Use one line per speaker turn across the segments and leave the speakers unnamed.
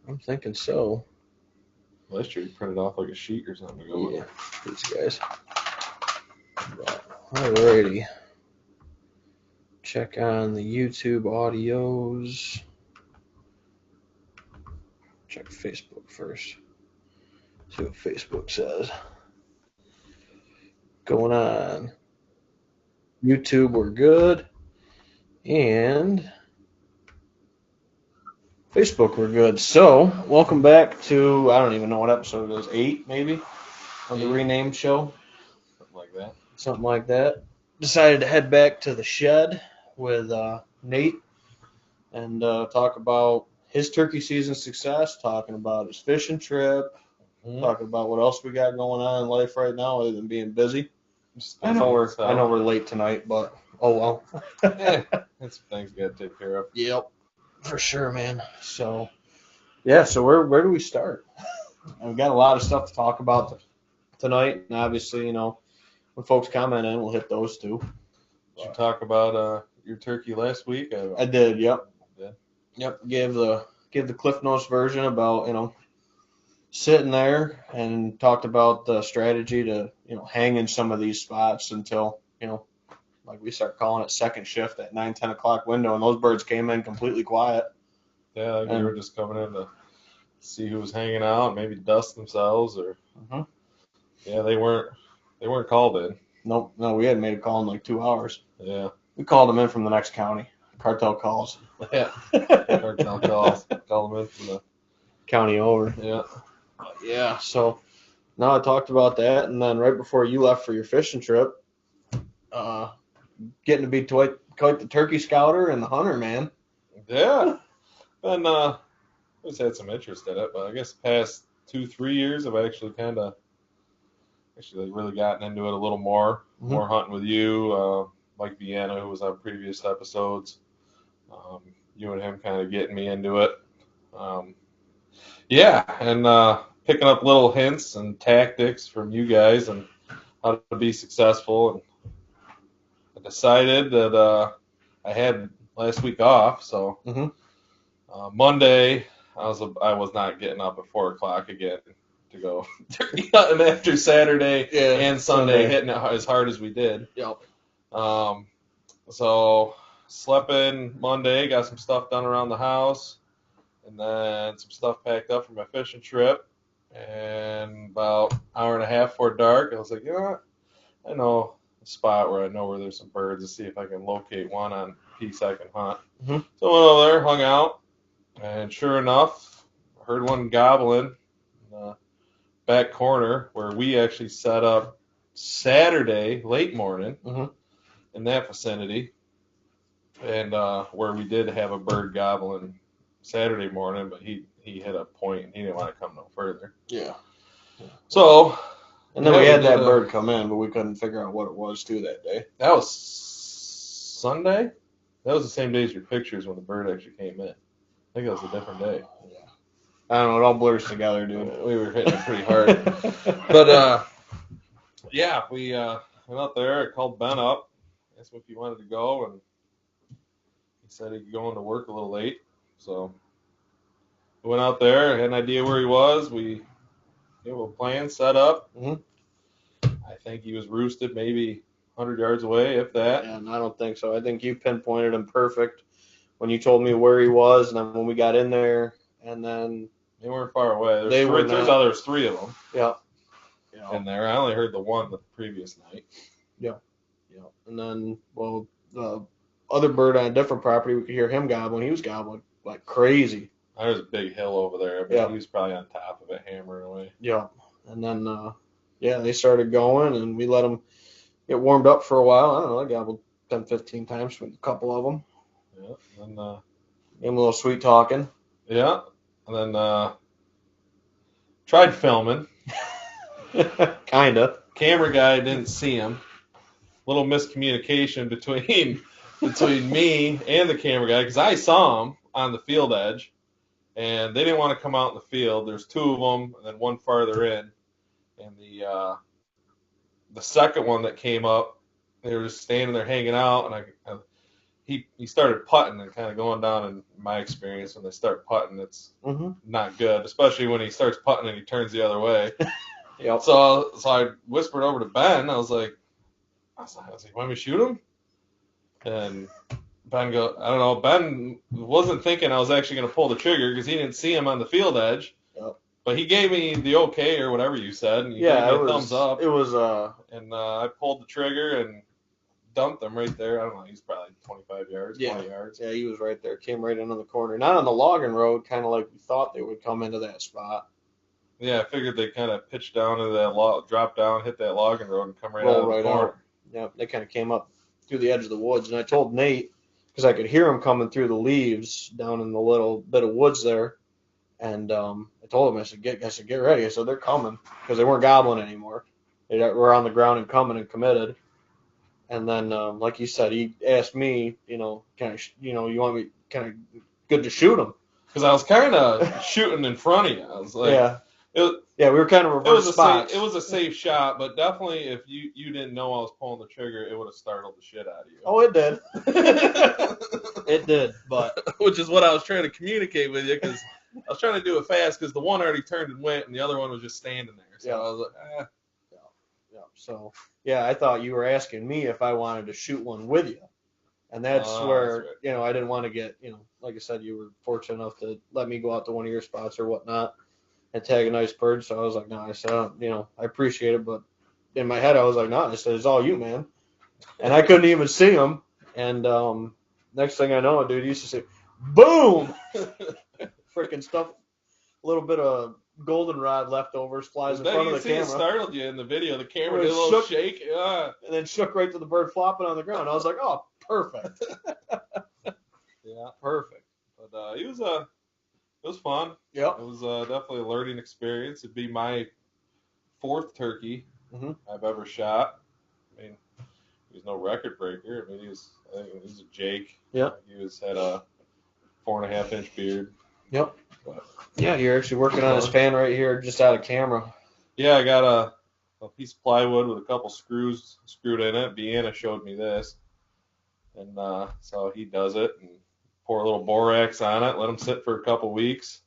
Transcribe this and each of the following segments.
I'm thinking so.
Last year you printed off like a sheet or something to go with
Yeah,
it.
these guys. Alrighty. Check on the YouTube audios. Check Facebook first. See what Facebook says. Going on. YouTube, we're good. And Facebook, we're good. So, welcome back to, I don't even know what episode it is, 8 maybe, of the renamed show.
Something like that.
Something like that. Decided to head back to the shed with Nate and talk about his turkey season success, talking about his fishing trip, talking about what else we got going on in life right now other than being busy. I know we're late tonight, but oh well.
Yeah, that's some things you got to take care of.
Yep, for sure, man. So yeah, so where do we start? We've got a lot of stuff to talk about tonight, and obviously, when folks comment in, we'll hit those too.
Did you talk about your turkey last week?
I did. Yep.
Did?
Yep. Give the Cliff Notes version about sitting there and talked about the strategy to hang in some of these spots until like we start calling it second shift at 9-10 o'clock window, and those birds came in completely quiet.
Yeah, like they were just coming in to see who was hanging out, maybe dust themselves, or yeah, they weren't called in.
Nope, no, we hadn't made a call in like 2 hours.
Yeah,
we called them in from the next county. Cartel calls.
Yeah, cartel calls. Call them in from the
county over.
Yeah.
Yeah, so now I talked about that, and then right before you left for your fishing trip, getting to be quite the turkey scouter and the hunter, man.
Yeah, and I always had some interest in it, but I guess the past 2-3 years I've actually really gotten into it a little more. More hunting with you, Mike Vienna, who was on previous episodes. You and him kind of getting me into it. Yeah, and picking up little hints and tactics from you guys and how to be successful. And I decided that I had last week off, so Monday I was not getting up at 4 o'clock again to go turkey hunting after Saturday and Sunday hitting it as hard as we did.
Yep.
So slept in Monday, got some stuff done around the house, and then some stuff packed up for my fishing trip. And about an hour and a half before dark, I was like, you know what? I know a spot where I know where there's some birds to see if I can locate one on piece I can hunt. So I went over there, hung out, and sure enough, I heard one gobbling in the back corner where we actually set up Saturday late morning in that vicinity, and where we did have a bird gobbling Saturday morning, but he hit a point and he didn't want to come no further.
Yeah.
So,
and then we had that bird come in, but we couldn't figure out what it was too that day.
That was Sunday. That was the same day as your pictures when the bird actually came in. I think it was a different day.
Yeah. I don't know. It all blurs together, dude.
We were hitting it pretty hard. But yeah, we went out there. I called Ben up, asked him if he wanted to go, and he said he'd go into work a little late. So we went out there, had an idea where he was. We gave him a plan set up. I think he was roosted maybe 100 yards away, if that.
And I don't think so. I think you pinpointed him perfect when you told me where he was, and then when we got in there, and then
they weren't far away. There's 3 of them.
Yeah.
In there, I only heard the one the previous night.
Yeah. Yeah. And then, well, the other bird on a different property, we could hear him gobbling. He was gobbling like crazy.
There's a big hill over there. But he was probably on top of it, hammering away.
Yeah. And then, they started going, and we let them get warmed up for a while. I don't know. I gobbled 10, 15 times with a couple of them.
Yeah. And
gave them a little sweet talking.
Yeah. And then tried filming.
Kinda.
Camera guy didn't see him. Little miscommunication between me and the camera guy, because I saw him on the field edge, and they didn't want to come out in the field. There's 2 of them, and then one farther in. And the second one that came up, they were just standing there hanging out, and he started putting and kind of going down. In my experience, when they start putting, it's not good, especially when he starts putting and he turns the other way.
Yep.
So I whispered over to Ben. I was like, want me to shoot him? And Ben I don't know. Ben wasn't thinking I was actually going to pull the trigger because he didn't see him on the field edge.
Yep.
But he gave me the okay or whatever you said, and he
Yeah,
gave me
it
a
was,
thumbs up.
It was
and I pulled the trigger and dumped him right there. I don't know. He's probably 25 yards, 20 yards.
Yeah, he was right there. Came right into the corner. Not on the logging road, kind of like we thought they would come into that spot.
Yeah, I figured they kind of pitched down into that drop down, hit that logging road, and come right
Roll
out of the
right
corner.
out. Yep, they kind of came up through the edge of the woods, and I told Nate because I could hear him coming through the leaves down in the little bit of woods there, and I told him I said get ready. I said they're coming because they weren't gobbling anymore. They were on the ground and coming and committed. And then, like you said, he asked me, kind of, you want me kind of good to shoot him
because I was kind of shooting in front of you. I was like,
yeah. We were kind of reverse spots.
It was a safe shot, but definitely if you didn't know I was pulling the trigger, it would have startled the shit out of you.
Oh, it did. It did, but
which is what I was trying to communicate with you because I was trying to do it fast because the one already turned and went, and the other one was just standing there. So I was like,
Yeah. So I thought you were asking me if I wanted to shoot one with you, and that's where
right.
I didn't want to get like I said, you were fortunate enough to let me go out to one of your spots or whatnot and tag a nice bird. So I was like, no, I said, I appreciate it, but in my head I was like, no, I said it's all you, man, and I couldn't even see him. And next thing I know, dude, he used to say, boom, freaking stuff, a little bit of goldenrod leftovers flies in front of the camera.
It startled you in the video. The camera did a little shake,
and then shook right to the bird flopping on the ground. I was like, oh, perfect.
Yeah, perfect. But it was fun.
Yep.
It was definitely a learning experience. It'd be my fourth turkey I've ever shot. I mean, he was no record breaker. I mean, I think he was a Jake.
Yeah.
He had a 4.5-inch beard.
Yep. But, yeah, you're actually working on his fan right here, just out of camera.
Yeah, I got a piece of plywood with a couple screws screwed in it. Deanna showed me this, and so he does it and pour a little borax on it, let him sit for a couple weeks,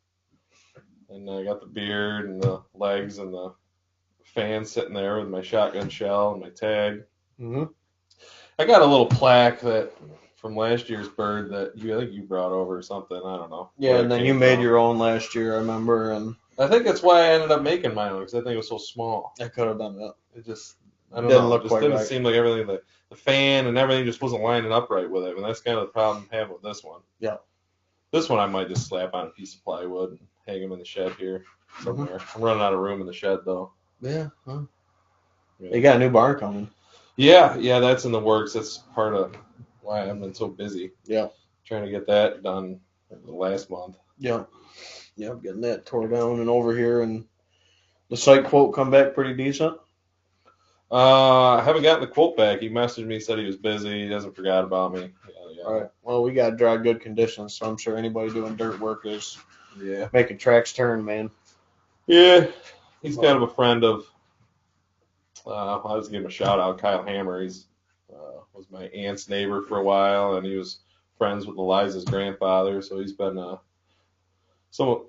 and I got the beard and the legs and the fan sitting there with my shotgun shell and my tag.
Mm-hmm.
I got a little plaque from last year's bird that I think you brought over or something. I don't know.
Yeah, and then you made your own last year, I remember, and
I think that's why I ended up making my own because I think it was so small.
I could have done that.
It just didn't seem like everything the fan and everything just wasn't lining up right with it, and that's kind of the problem I have with this one.
Yeah.
This one I might just slap on a piece of plywood and hang him in the shed here somewhere. I'm running out of room in the shed though.
Yeah. Huh. You got a new barn coming.
Yeah, that's in the works. That's part of why I've been so busy.
Yeah.
Trying to get that done last month.
Yeah. Yeah, getting that tore down and over here, and the site quote come back pretty decent.
I haven't gotten the quote back. He messaged me, said he was busy. He hasn't forgot about me. Yeah.
All right. Well, we got dry good conditions, so I'm sure anybody doing dirt work is making tracks turn, man.
Yeah. He's kind of a friend of. I was giving him a shout out, Kyle Hammer. He's was my aunt's neighbor for a while, and he was friends with Eliza's grandfather, so he's been gotten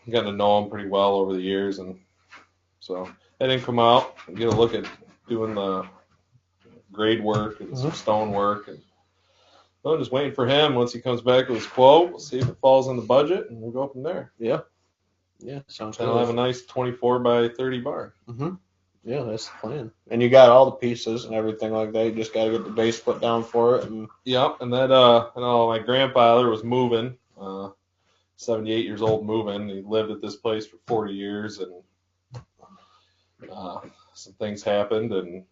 to know him pretty well over the years, and so I didn't come out and get a look at doing the grade work and some stone work, and I'm just waiting for him. Once he comes back with his quote, we'll see if it falls in the budget, and we'll go from there.
Yeah, sounds good.
I'll have a nice 24 by 30 barn.
Mm-hmm. Yeah, that's the plan. And you got all the pieces and everything like that. You just got to get the base put down for it. And
and that my grandfather was moving, 78 years old moving. He lived at this place for 40 years, and some things happened, and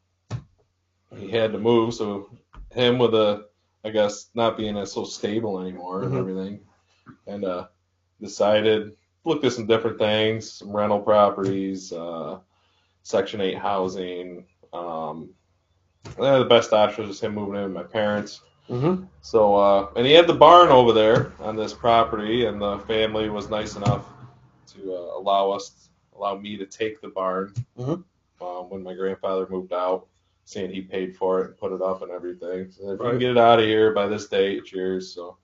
he had to move. So him with I guess not being so stable anymore and everything, and decided looked at some different things, some rental properties. Section 8 housing. The best option was just him moving in with my parents.
Mm-hmm.
So, and he had the barn over there on this property, and the family was nice enough to allow me to take the barn when my grandfather moved out. saying he paid for it and put it up and everything. So if you
Right.
can get it out of here by this date, it's yours. So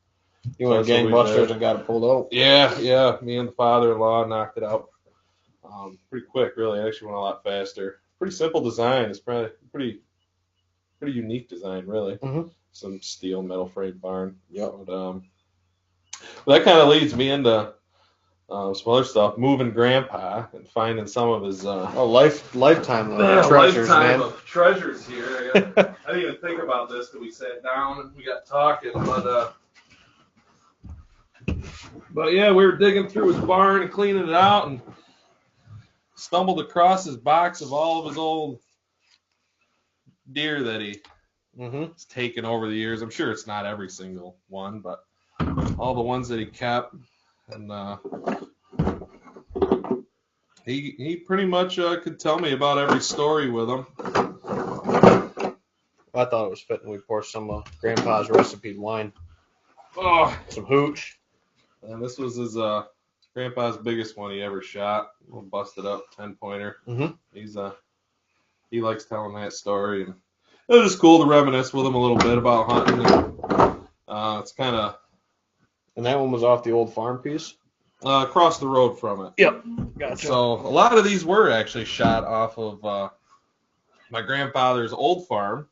You went
that's what we
gangbusters
did.
and got it pulled out.
Yeah. Me and the father-in-law knocked it out pretty quick. Really, it actually went a lot faster. Pretty simple design. It's probably pretty unique design, really.
Mhm.
Some steel metal frame barn.
Yep.
But that kind of leads me into some other stuff. Moving Grandpa and finding some of his
Lifetime of treasures,
lifetime
man.
of treasures here. I didn't even think about this till we sat down and we got talking. But yeah, we were digging through his barn and cleaning it out and stumbled across his box of all of his old deer that he has taken over the years. I'm sure it's not every single one, but all the ones that he kept. And he pretty much could tell me about every story with them.
I thought it was fitting we pour some Grandpa's recipe wine.
Oh,
Some hooch.
and this was his Grandpa's biggest one he ever shot. A little busted up 10-pointer. He likes telling that story, and it was just cool to reminisce with him a little bit about hunting. And, it's kind of
And that one was off the old farm piece?
across the road from it.
Yep. Gotcha.
So a lot of these were actually shot off of my grandfather's old farm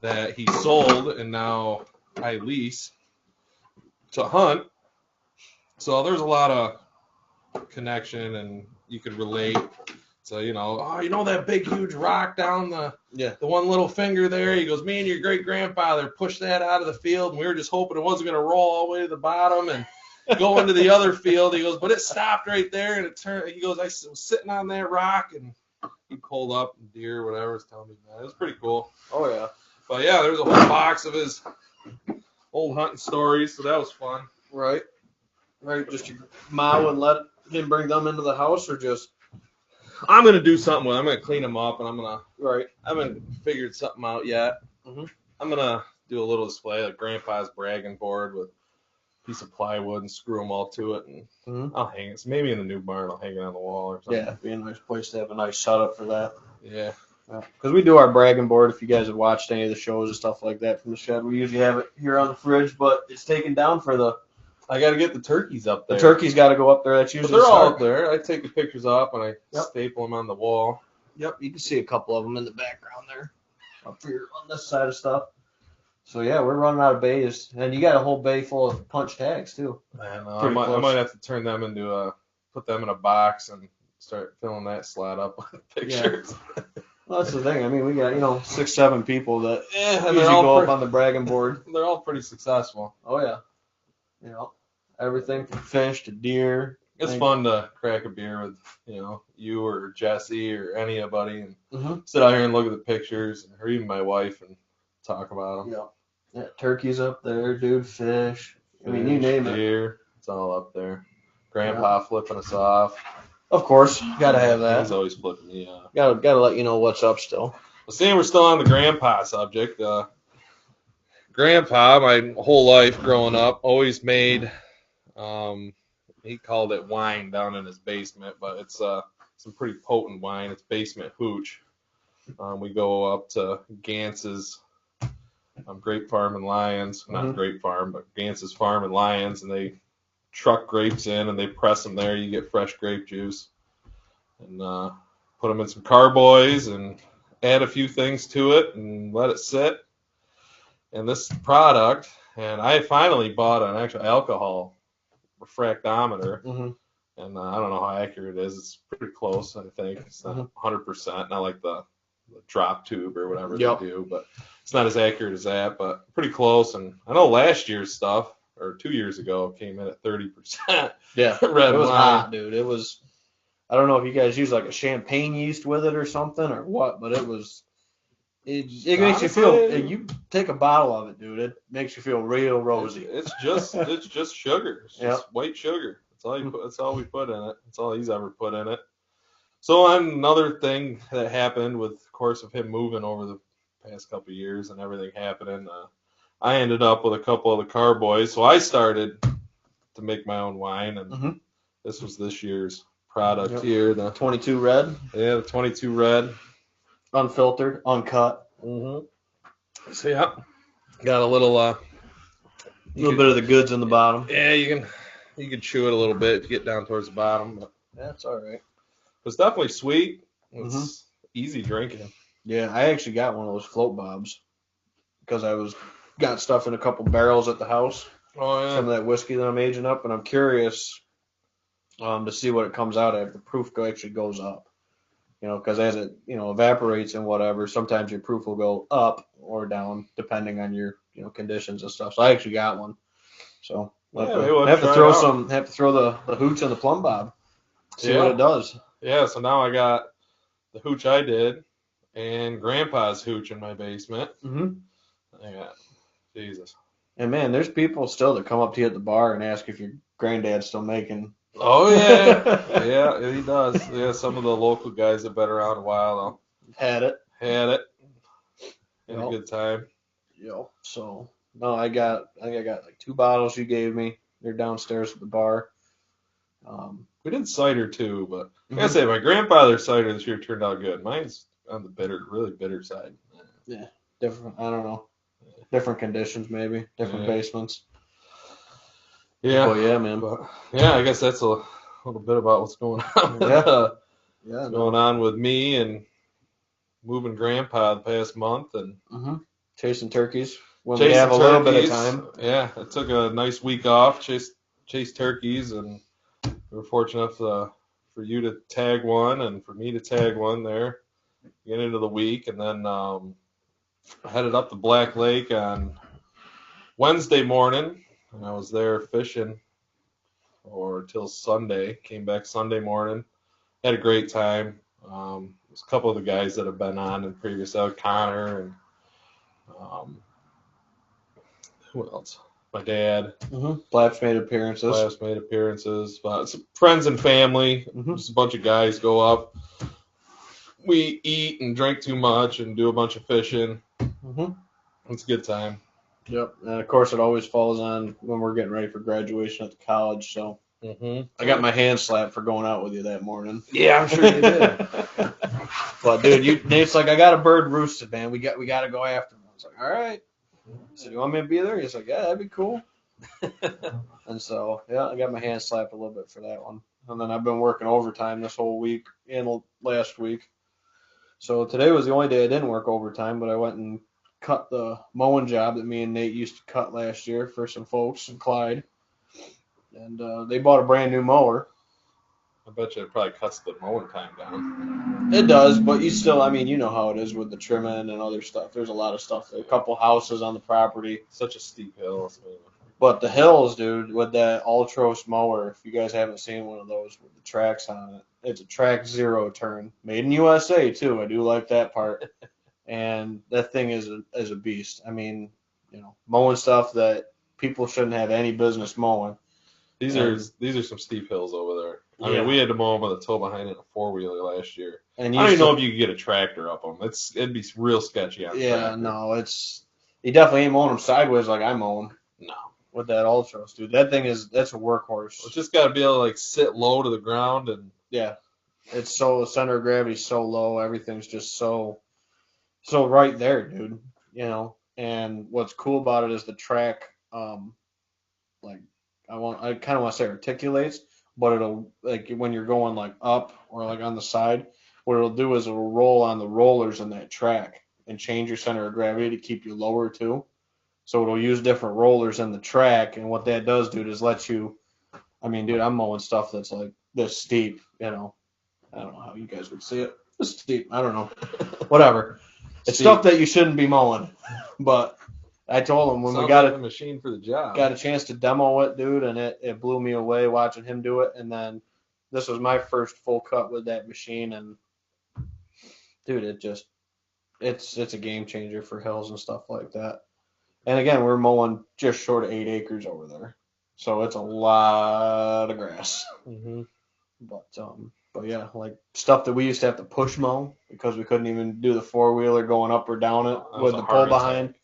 that he sold, and now I lease to hunt. So there's a lot of connection, and you could relate. So, you know that big, huge rock down the one little finger there? He goes, me and your great-grandfather pushed that out of the field, and we were just hoping it wasn't going to roll all the way to the bottom and go into the other field. He goes, but it stopped right there, and it turned. He goes, I was sitting on that rock, and he pulled up, and deer or whatever was telling me that. It was pretty cool.
Oh, yeah.
But, yeah, there was a whole box of his old hunting stories, so that was fun.
Right. Just your ma wouldn't let him bring them into the house, or just...
I'm going to do something with them. I'm going to clean them up, and I'm going to...
Right.
I haven't figured something out yet. I'm going to do a little display, like Grandpa's bragging board with a piece of plywood and screw them all to it, and I'll hang it. So maybe in the new barn I'll hang it on the wall or something.
Yeah, it'd be a nice place to have a nice setup for that.
Yeah.
Because we do our bragging board, if you guys have watched any of the shows and stuff like that from the shed. We usually have it here on the fridge, but it's taken down for the...
I got to get the turkeys up there.
The turkey's got to go up there. That's
But
usually
they're all
start.
up there. I take the pictures off and I staple them on the wall.
Yep, you can see a couple of them in the background there, up here on this side of stuff. So yeah, we're running out of bays, and you got a whole bay full of punch tags too.
And I might have to turn them into put them in a box and start filling that slot up with pictures.
Yeah. Well, that's the thing. I mean, we got 6-7 people that
and
usually go up on the bragging board.
They're all pretty successful.
Oh yeah. Everything from fish to deer.
It's fun to crack a beer with, you or Jesse or anybody and sit out here and look at the pictures, or even my wife, and talk about them.
Yeah, turkeys up there, dude, fish. I mean, you name it.
Deer, it's all up there. Grandpa flipping us off.
Of course, gotta have that.
He's always flipping me off.
Gotta let you know what's up still.
Well, seeing we're still on the grandpa subject, Grandpa, my whole life growing up, always made, he called it wine down in his basement, but it's some pretty potent wine. It's basement hooch. We go up to Gantz's Grape Farm in Lyons, not Grape Farm, but Gantz's Farm in Lyons, and they truck grapes in and they press them there. You get fresh grape juice, and put them in some carboys and add a few things to it and let it sit. And this product, and I finally bought an actual alcohol refractometer, and I don't know how accurate it is. It's pretty close, I think. It's not 100%, not like the drop tube or whatever they do, but it's not as accurate as that, but pretty close. And I know last year's stuff, or 2 years ago, came in at 30%.
Yeah,
red
it was
wine.
hot, dude. It was. I don't know if you guys use like a champagne yeast with it or something or what, but it was. It makes you feel. You take a bottle of it, dude. It makes you feel real rosy.
It's just sugar. It's just white sugar. That's all you put. That's all we put in it. That's all he's ever put in it. So another thing that happened with, of course, of him moving over the past couple of years and everything happening, I ended up with a couple of the carboys. So I started to make my own wine, and this was this year's product here. The
22 red.
Yeah, the 22 red.
unfiltered, uncut.
So yeah, got a little
A little bit of the goods in the bottom.
Yeah, you can chew it a little bit if you get down towards the bottom. But
That's all right.
it's definitely sweet. It's easy drinking.
Yeah, I actually got one of those float bobs because got stuff in a couple barrels at the house.
Oh yeah.
Some of that whiskey that I'm aging up, and I'm curious to see what it comes out at if the proof actually goes up. Because as it evaporates and whatever, sometimes your proof will go up or down depending on your conditions and stuff. So I actually got one. So have to throw the hooch in the plumb bob. See what it does.
Yeah. So now I got the hooch I did and Grandpa's hooch in my basement. I got Jesus.
And man, there's people still that come up to you at the bar and ask if your granddad's still making.
Oh yeah, yeah, he does. Yeah, some of the local guys have been around a while though.
Had it.
Had a good time.
So no, I think I got like 2 bottles you gave me. They're downstairs at the bar.
We did cider too, but I gotta say my grandfather's cider this year turned out good. Mine's on the really bitter side.
Yeah, different. I don't know. Different conditions, maybe different basements.
Yeah.
Well, yeah, man.
But, yeah, I guess that's a little bit about what's going on. What's going on with me and moving Grandpa the past month and
chasing turkeys when we have a little bit of time.
Yeah, I took a nice week off, chased turkeys, and we were fortunate enough for you to tag one and for me to tag one there, get into the week, and then headed up to Black Lake on Wednesday morning. And I was there fishing till Sunday. Came back Sunday morning. Had a great time. There's a couple of the guys that have been on in previous episodes, Connor and who else? My dad.
Flaps made appearances.
Some friends and family. Just a bunch of guys go up. We eat and drink too much and do a bunch of fishing. It's a good time.
Yep, and of course it always falls on when we're getting ready for graduation at the college. So I got my hand slapped for going out with you that morning.
Yeah, I'm sure you did.
But dude, Nate's like, I got a bird roosted, man. We got to go after him. I was like, all right. I said, you want me to be there? He's like, yeah, that'd be cool. And so yeah, I got my hand slapped a little bit for that one. And then I've been working overtime this whole week and last week. So today was the only day I didn't work overtime, but I went and cut the mowing job that me and Nate used to cut last year for some folks in Clyde. And they bought a brand new mower.
I bet you it probably cuts the mowing time down.
It does, but you still, you know how it is with the trimming and other stuff. There's a lot of stuff. There's a couple houses on the property.
Such a steep hill.
But the hills, dude, with that Ultros mower, if you guys haven't seen one of those with the tracks on it, it's a track 0 turn. Made in USA, too. I do like that part. And that thing is a beast. Mowing stuff that people shouldn't have any business mowing.
These are some steep hills over there. I mean, we had to mow them with a tow behind in a 4-wheeler last year. And I don't even know if you could get a tractor up them. It'd be real sketchy on tractor.
No, you definitely ain't mowing them sideways like I mow them.
No.
With that Ultros, dude. That's a workhorse.
It's just got to be able to sit low to the ground and
it's the center of gravity so low, everything's just so right there, dude. And what's cool about it is the track, I kind of want to say articulates, but it'll, like, when you're going like up or like on the side, what it'll do is it'll roll on the rollers in that track and change your center of gravity to keep you lower too. So it'll use different rollers in the track, and what that does, dude, is let you. Dude, I'm mowing stuff that's like this steep. I don't know how you guys would see it. This steep. I don't know. Whatever. It's stuff that you shouldn't be mowing. But I told him when we got
a machine for the job.
Got a chance to demo it, dude, and it blew me away watching him do it. And then this was my first full cut with that machine, and dude, it's a game changer for hills and stuff like that. And again, we're mowing just short of 8 acres over there, so it's a lot of grass. But yeah, like stuff that we used to have to push mow because we couldn't even do the 4-wheeler going up or down it with the pull behind.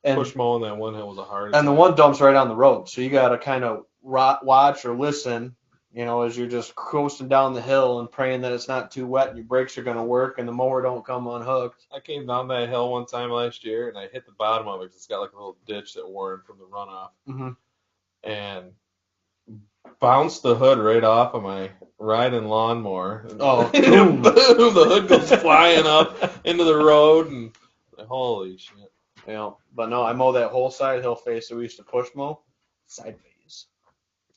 And
push mowing that one hill was a hard.
And the one dump's right on the road, so you got to kind of watch or listen, as you're just coasting down the hill and praying that it's not too wet and your brakes are going to work and the mower don't come unhooked.
I came down that hill one time last year and I hit the bottom of it 'cause it's got like a little ditch that wore in from the runoff
Mm-hmm.
and bounced the hood right off of my riding lawnmower. And
Oh,
boom!
boom.
The hood goes flying up into the road and holy shit.
But no, I mow that whole side hill face that we used to push mow sideways.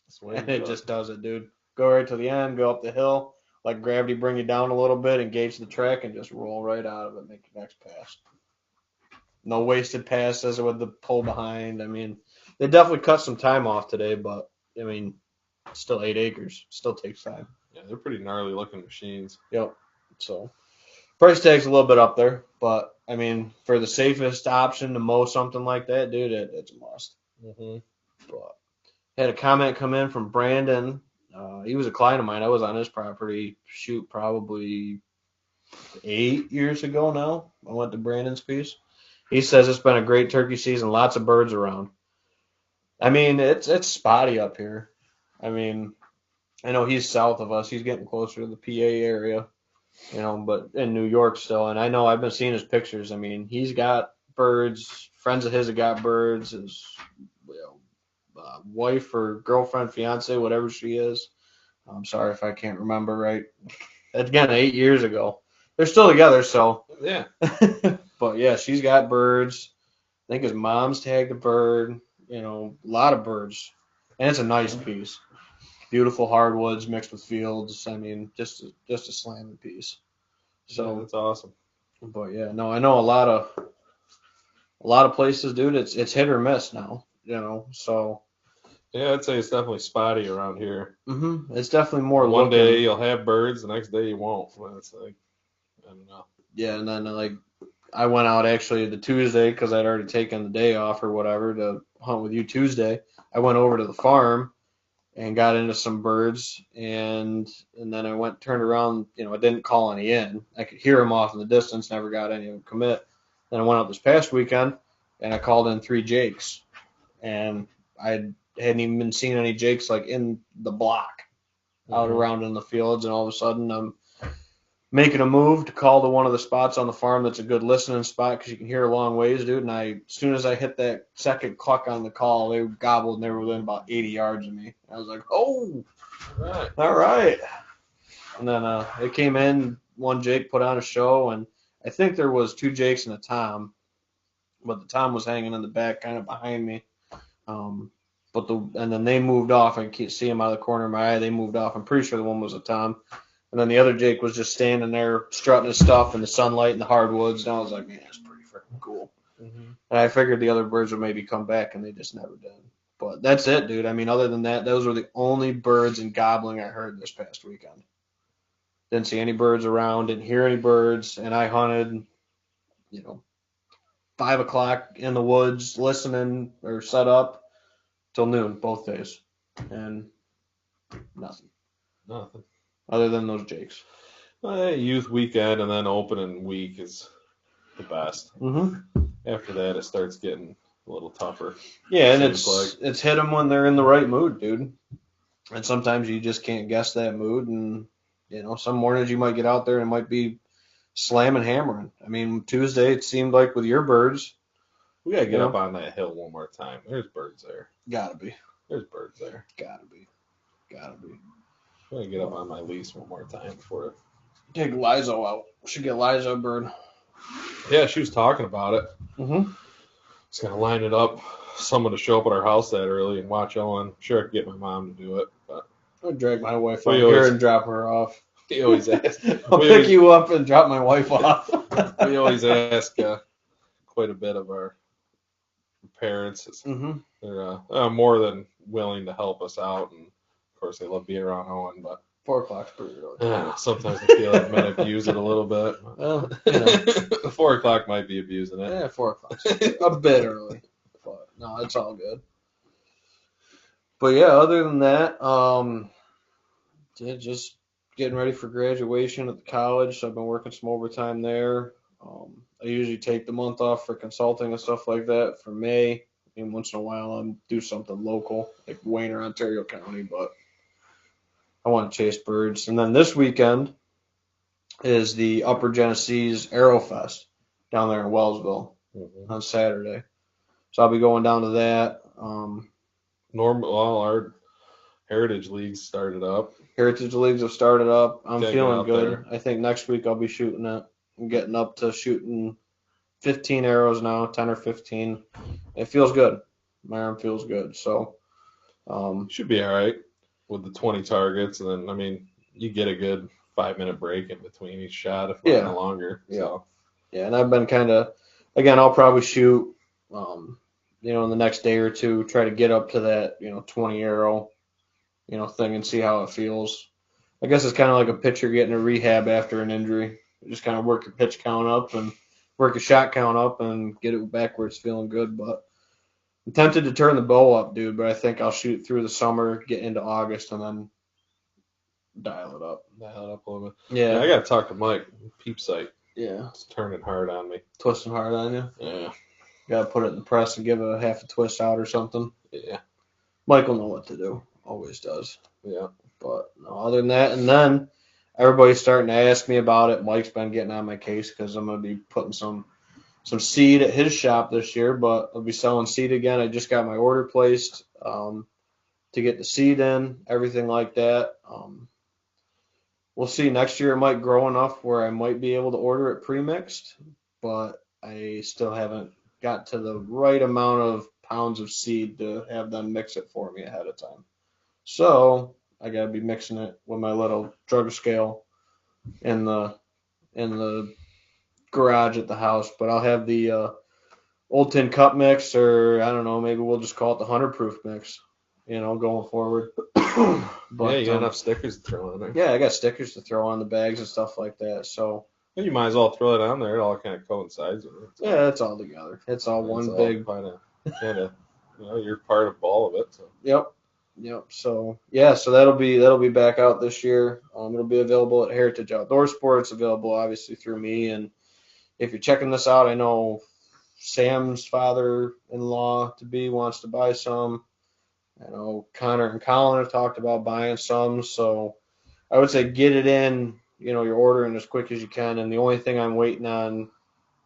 That's the way
And
to
it
do
just does it, dude. Go right to the end, go up the hill, let gravity bring you down a little bit, engage the track, and just roll right out of it, make your next pass. No wasted passes with the pull behind. I mean, they definitely cut some time off today, but I mean, still 8 acres. Still takes time.
Yeah, they're pretty gnarly looking machines.
Yep. So price tag's a little bit up there, but I mean, for the safest option to mow something like that, dude, it's a must.
Mm-hmm.
But had a comment come in from Brandon. He was a client of mine. I was on his property, probably 8 years ago now. I went to Brandon's piece. He says it's been a great turkey season, lots of birds around. I mean, it's spotty up here. I mean, I know he's south of us. He's getting closer to the PA area, but in New York still. And I know I've been seeing his pictures. I mean, he's got birds. Friends of his have got birds. His wife or girlfriend, fiance, whatever she is. I'm sorry if I can't remember right. Again, 8 years ago. They're still together, so.
Yeah.
But yeah, she's got birds. I think his mom's tagged a bird. A lot of birds. And it's a nice piece. Beautiful hardwoods mixed with fields. I mean, just a slamming piece. So
yeah, that's awesome.
But yeah, no, I know a lot of places, dude. It's hit or miss now. So
Yeah, I'd say it's definitely spotty around here.
it's definitely more
One
looking.
day you'll have birds, the next day you won't. Well, it's like, I don't know.
Yeah, and then like I went out actually the Tuesday because I'd already taken the day off or whatever to hunt with you Tuesday. I went over to the farm and got into some birds, and then I turned around. I didn't call any in. I could hear them off in the distance. Never got any of them commit. Then I went out this past weekend and I called in 3 jakes, and I hadn't even been seeing any jakes like in the block out around in the fields, and all of a sudden I'm making a move to call to one of the spots on the farm that's a good listening spot because you can hear a long ways, dude. And as soon as I hit that second cluck on the call, they gobbled and they were within about 80 yards of me. I was like, oh, all right. And then it came in, one Jake put on a show, and I think there was 2 Jakes and a Tom, but the Tom was hanging in the back kind of behind me. And then they moved off. I can see him out of the corner of my eye. They moved off. I'm pretty sure the one was a Tom. And then the other Jake was just standing there strutting his stuff in the sunlight and the hardwoods. And I was like, man, that's pretty freaking cool. And I figured the other birds would maybe come back, and they just never did. But that's it, dude. I mean, other than that, those were the only birds and gobbling I heard this past weekend. Didn't see any birds around, didn't hear any birds. And I hunted, 5 o'clock in the woods, listening or set up till noon both days. And nothing.
Nothing.
Other than those Jakes.
Youth weekend and then opening week is the best.
Mm-hmm.
After that, it starts getting a little tougher.
Yeah, and it's hit them when they're in the right mood, dude. And sometimes you just can't guess that mood. And, some mornings you might get out there and it might be slamming, hammering. I mean, Tuesday, it seemed like with your birds.
We got to get up on that hill one more time. There's birds there.
Gotta be.
There's birds there.
Gotta be.
I'm going to get up on my lease one more time before.
Take Lizo out. Should get Lizo a bird.
Yeah, she was talking about it.
Mm-hmm.
Just going to line it up. Someone to show up at our house that early and watch Ellen. I'm sure I could get my mom to do it. But
I'll drag my wife over here and drop her off.
He always asks.
I'll pick you up and drop my wife off.
We always ask quite a bit of our parents. They're more than willing to help us out. And, of course, they love being around Owen, but
4 o'clock's pretty early.
Sometimes I feel like I might abuse it a little bit.
Well,
4 o'clock might be abusing it.
Yeah, 4 o'clock's a bit early. But no, it's all good. But yeah, other than that, just getting ready for graduation at the college. So I've been working some overtime there. I usually take the month off for consulting and stuff like that for May. And once in a while I'll do something local, like Wayne or Ontario County, but I want to chase birds. And then this weekend is the Upper Genesee's Arrow Fest down there in Wellsville on Saturday. So I'll be going down to that.
Our Heritage Leagues started up.
Heritage Leagues have started up. I'm
Gotta get
feeling
out
good.
there.
I think next week I'll be shooting it. I'm getting up to shooting 15 arrows now, 10 or 15. It feels good. My arm feels good. So
Should be all right with the 20 targets, and then you get a good 5-minute break in between each shot, if not longer.
Yeah.
So.
Yeah, and I've been kind of, again, I'll probably shoot, in the next day or two, try to get up to that, 20 arrow, thing and see how it feels. I guess it's kind of like a pitcher getting a rehab after an injury. You just kind of work your pitch count up and work your shot count up and get it back where it's feeling good. But I'm tempted to turn the bow up, dude, but I think I'll shoot through the summer, get into August, and then dial it up.
Dial it up a little bit.
Yeah.
I got to talk to Mike. Peep sight.
Yeah.
It's turning hard on me.
Twisting hard on you?
Yeah.
Got to put it in the press and give it a half a twist out or something.
Yeah.
Mike will know what to do. Always does.
Yeah.
But no, other than that, and then everybody's starting to ask me about it. Mike's been getting on my case because I'm going to be putting some seed at his shop this year, but I'll be selling seed again. I just got my order placed to get the seed in, everything like that. We'll see. Next year it might grow enough where I might be able to order it pre-mixed, but I still haven't got to the right amount of pounds of seed to have them mix it for me ahead of time. So I gotta be mixing it with my little drug scale in the garage at the house. But I'll have the Old Tin Cup mix, or I don't know, maybe we'll just call it the 100 proof mix, going forward.
But, you got enough stickers to throw on there.
Yeah, I got stickers to throw on the bags and stuff like that. So
you might as well throw it on there. It all kind of coincides with it.
Yeah, it's all together. It's all one big
kind of, you're part of all of it. So.
Yep. So yeah, so that'll be back out this year. It'll be available at Heritage Outdoor Sports, available obviously through me. And if you're checking this out, I know Sam's father-in-law to be wants to buy some. I know Connor and Colin have talked about buying some. So I would say get it in. You're ordering as quick as you can. And the only thing I'm waiting on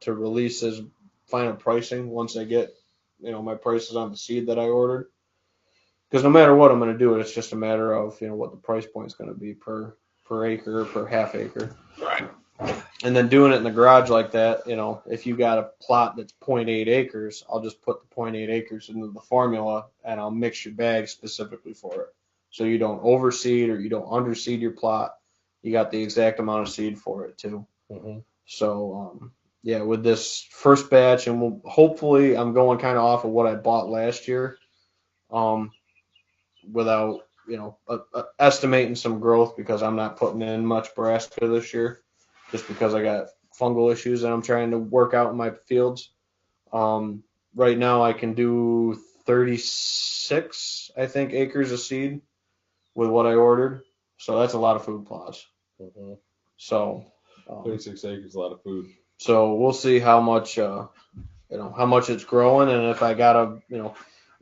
to release is final pricing once I get, my prices on the seed that I ordered. Because no matter what I'm going to do, it's just a matter of, what the price point is going to be per acre, per half acre.
Right.
And then doing it in the garage like that, if you got a plot that's 0.8 acres, I'll just put the 0.8 acres into the formula and I'll mix your bag specifically for it. So you don't overseed or you don't underseed your plot. You got the exact amount of seed for it too.
Mm-hmm.
So, yeah, with this first batch, and hopefully I'm going kind of off of what I bought last year, without estimating some growth because I'm not putting in much brassica this year, just because I got fungal issues that I'm trying to work out in my fields. Right now I can do 36, I think, acres of seed with what I ordered, so that's a lot of food plots.
Mm-hmm.
So
36 acres, a lot of food.
So we'll see how much how much it's growing, and if I got a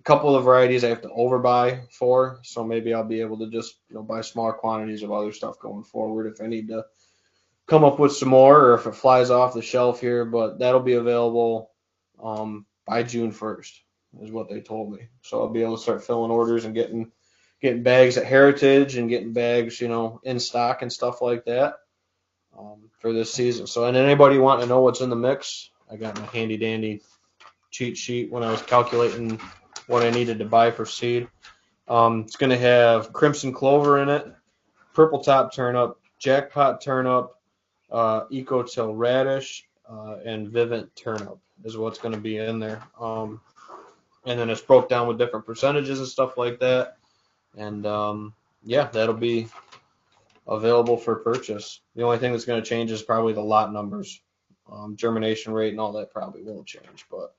couple of varieties I have to overbuy for, so maybe I'll be able to just buy smaller quantities of other stuff going forward if I need to come up with some more, or if it flies off the shelf here. But that'll be available by June 1st is what they told me. So I'll be able to start filling orders and getting bags at Heritage and getting bags in stock and stuff like that. For this season. So, and anybody want to know what's in the mix, I got my handy dandy cheat sheet when I was calculating what I needed to buy for seed. It's going to have crimson clover in it, purple top turnip, jackpot turnip, eco-till radish, and vivint turnip is what's going to be in there. And then it's broke down with different percentages and stuff like that. And yeah, that'll be available for purchase. The only thing that's going to change is probably the lot numbers. Germination rate and all that probably won't change, but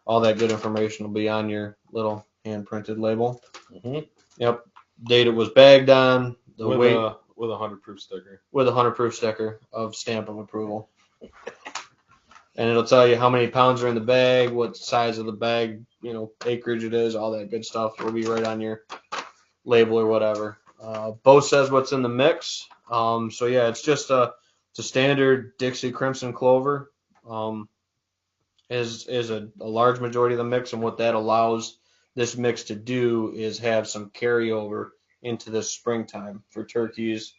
all that good information will be on your little hand-printed label.
Mm-hmm.
Yep. Date it was bagged on, the
with
weight
with a 100 proof sticker.
With a 100 proof sticker of stamp of approval. And it'll tell you how many pounds are in the bag, what size of the bag, acreage it is, all that good stuff. It'll be right on your label or whatever. Bo says what's in the mix. So yeah, it's a standard Dixie Crimson Clover. Um, is a large majority of the mix, and what that allows this mix to do is have some carryover into this springtime for turkeys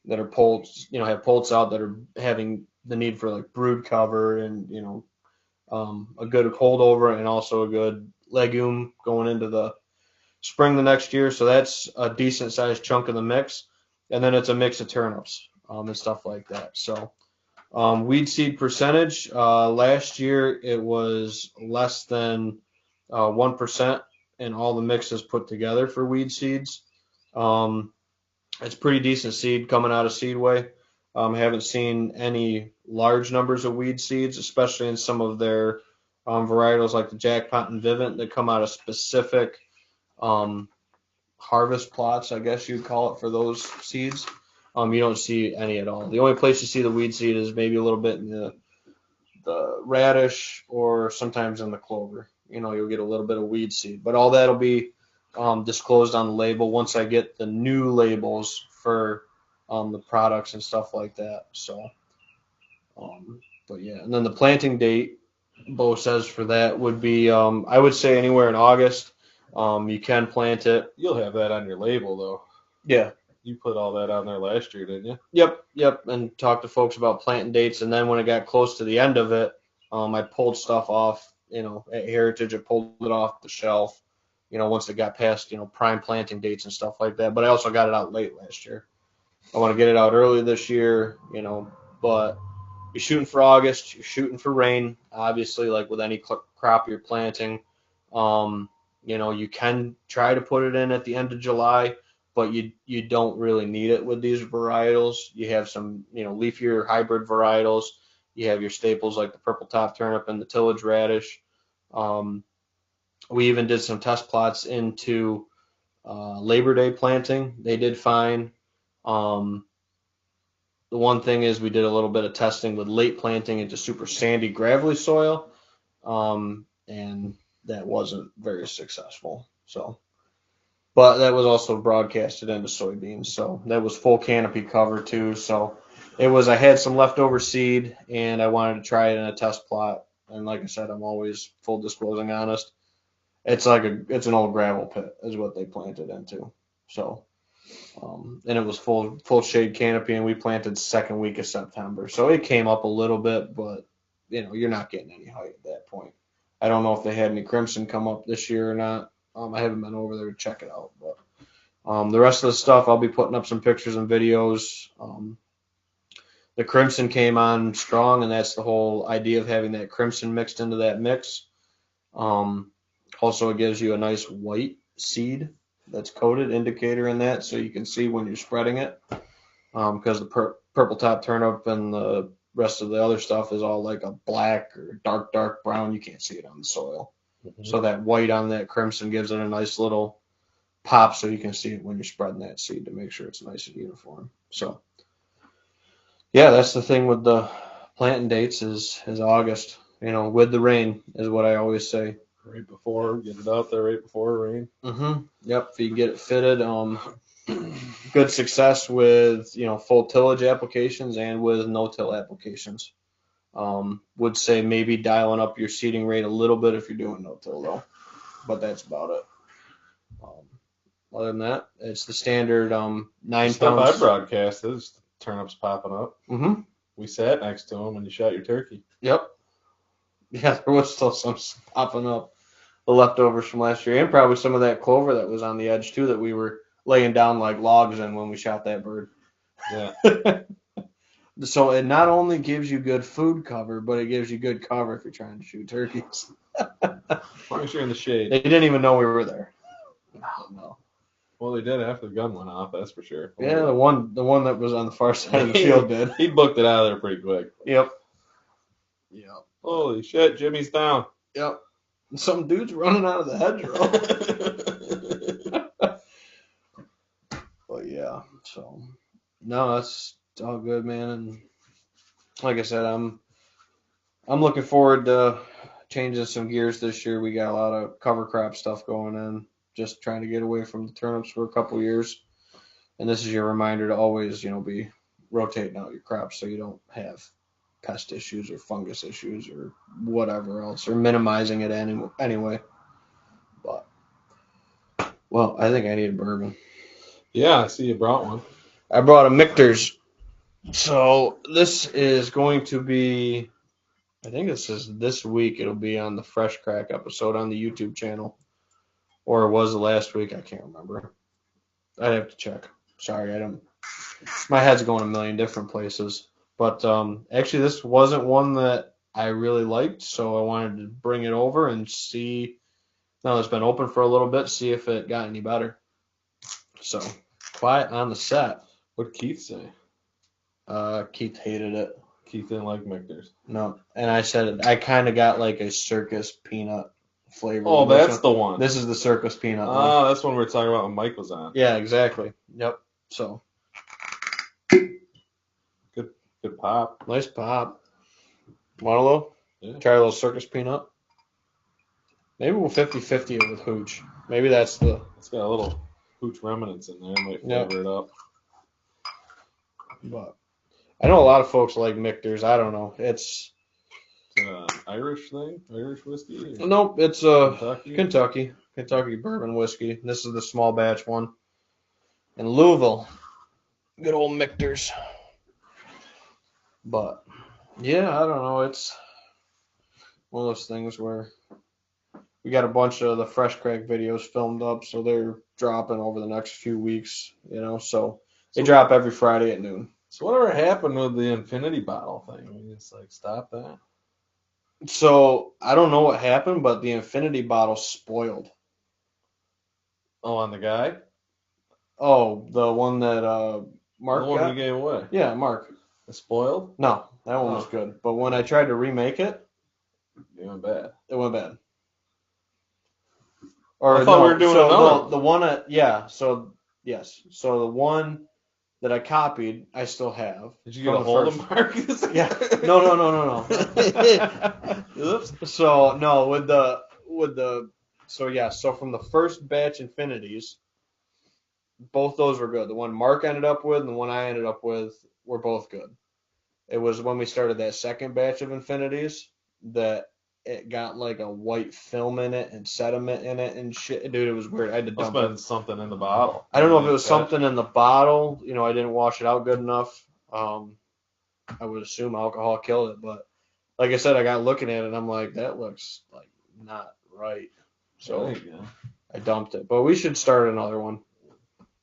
that are poults, have poults out that are having the need for like brood cover and a good holdover and also a good legume going into the spring the next year. So that's a decent sized chunk of the mix, and then it's a mix of turnips and stuff like that. So weed seed percentage, last year it was less than 1% in all the mixes put together for weed seeds. Um, it's pretty decent seed coming out of Seedway. Haven't seen any large numbers of weed seeds, especially in some of their varietals like the Jackpot and Vivint that come out of specific um, harvest plots, I guess you'd call it, for those seeds. You don't see any at all. The only place you see the weed seed is maybe a little bit in the radish or sometimes in the clover. You'll get a little bit of weed seed, but all that'll be disclosed on the label once I get the new labels for the products and stuff like that. So, but yeah, and then the planting date, Bo says for that would be, I would say anywhere in August. You can plant it.
You'll have that on your label though.
Yeah.
You put all that on there last year, didn't you?
Yep. And talked to folks about planting dates. And then when it got close to the end of it, I pulled stuff off, at Heritage. I pulled it off the shelf, once it got past, prime planting dates and stuff like that. But I also got it out late last year. I want to get it out early this year, but you're shooting for August. You're shooting for rain, obviously, like with any crop you're planting. You can try to put it in at the end of July, but you don't really need it with these varietals. You have some, leafier hybrid varietals. You have your staples like the purple top turnip and the tillage radish. We even did some test plots into Labor Day planting. They did fine. Um, the one thing is we did a little bit of testing with late planting into super sandy, gravelly soil, and that wasn't very successful. So, but that was also broadcasted into soybeans, so that was full canopy cover too. So I had some leftover seed, and I wanted to try it in a test plot. And like I said, I'm always full disclosing honest. It's it's an old gravel pit is what they planted into. So. And it was full shade canopy, and we planted second week of September. So it came up a little bit, but you're not getting any height at that point. I don't know if they had any crimson come up this year or not. I haven't been over there to check it out, but the rest of the stuff I'll be putting up some pictures and videos. The crimson came on strong, and that's the whole idea of having that crimson mixed into that mix. Also, it gives you a nice white seed that's coated indicator in that, so you can see when you're spreading it. Because the purple top turnip and the rest of the other stuff is all like a black or dark brown. You can't see it on the soil. Mm-hmm. So that white on that crimson gives it a nice little pop, so you can see it when you're spreading that seed to make sure it's nice and uniform. So, yeah, that's the thing with the planting dates is August. With the rain is what I always say.
Right before, get it out there right before rain.
Mm-hmm. Yep, if you can get it fitted. Good success with, full tillage applications and with no-till applications. Would say maybe dialing up your seeding rate a little bit if you're doing no-till though, but that's about it. Other than that, it's the standard 9
Stuff
pounds.
I broadcasted is turnips popping up.
Mm-hmm.
We sat next to them when you shot your turkey.
Yep. Yeah, there was still some popping up, the leftovers from last year, and probably some of that clover that was on the edge too that we were laying down like logs in when we shot that bird.
Yeah.
So it not only gives you good food cover, but it gives you good cover if you're trying to shoot turkeys.
As long as you're in the shade.
They didn't even know we were there. No.
Well, they did after the gun went off, that's for sure.
Yeah, the one that was on the far side of the field did.
He booked it out of there pretty quick.
Yep.
Holy shit, Jimmy's down.
Yep. Some dude's running out of the hedgerow. But yeah, so no, it's all good, man. And like I said, I'm looking forward to changing some gears this year. We got a lot of cover crop stuff going in. Just trying to get away from the turnips for a couple years. And this is your reminder to always, be rotating out your crops so you don't have pest issues or fungus issues or whatever else, or minimizing it anyway. But, well, I think I need a bourbon.
Yeah, I see you brought one.
I brought a Michter's. So this is going to be, I think this week. It'll be on the Fresh Crack episode on the YouTube channel. Or it was last week. I can't remember. I'd have to check. Sorry, I don't. My head's going a million different places. But actually, this wasn't one that I really liked, so I wanted to bring it over and see. Now it's been open for a little bit, see if it got any better. So, quiet on the set.
What did Keith say?
Keith hated it.
Keith didn't like Michter's.
No, and I said I kind of got like a circus peanut flavor.
Oh, that's the one.
This is the circus peanut one.
Oh, that's one we were talking about when Mike was on.
Yeah, exactly. Yep. So.
Good pop.
Nice pop. Want a little?
Yeah.
Try a little circus peanut. Maybe we'll 50-50 it with hooch. Maybe that's the.
It's got a little hooch remnants in there. Might flavor it up.
But I know a lot of folks like Michter's. I don't know. It's
an Irish thing? Irish whiskey?
Nope. It's
Kentucky
bourbon whiskey. This is the small batch one. In Louisville. Good old Michter's. But yeah, I don't know. It's one of those things where we got a bunch of the Fresh Crack videos filmed up, so they're dropping over the next few weeks, so they drop every Friday at noon.
So whatever happened with the infinity bottle thing? We just stop that?
So I don't know what happened, but the infinity bottle spoiled.
Oh, on the guy?
Oh, the one that Mark
The one
got?
we gave away?
Yeah, Mark.
It spoiled?
No, that one was good. But when I tried to remake it,
it went bad.
It went bad. Or
I thought we were doing another.
The one, yeah. So yes. So the one that I copied, I still have.
Did you get a hold of Marcus?
Yeah. No.
Oops.
So no, with the so from the first batch Infinities, both those were good. The one Mark ended up with and the one I ended up with were both good. It was when we started that second batch of Infinities that it got like a white film in it and sediment in it and shit. Dude, it was weird. I had to dump it.
Something in the bottle.
I don't know if it was something in the bottle. I didn't wash it out good enough. I would assume alcohol killed it, but like I said, I got looking at it and I'm like, that looks like not right. So I dumped it. But we should start another one.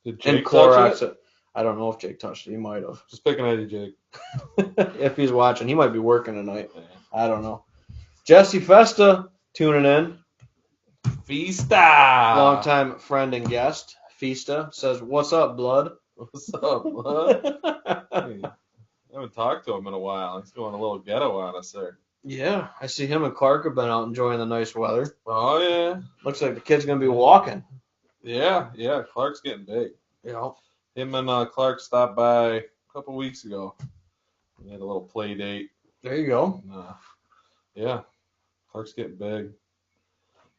Did Jake touch it?
I don't know if Jake touched it. He might have.
Just picking at you, Jake.
If he's watching, he might be working tonight. I don't know. Jesse Festa tuning in.
Fista.
Longtime friend and guest. Fista says, "What's up, blood?"
What's up, blood? Hey, I haven't talked to him in a while. He's going a little ghetto on us there.
Yeah, I see him and Clark have been out enjoying the nice weather.
Oh, yeah.
Looks like the kid's going to be walking.
Yeah. Clark's getting big.
Yeah.
Him and Clark stopped by a couple weeks ago. We had a little play date.
There you go.
And, yeah. Clark's getting big.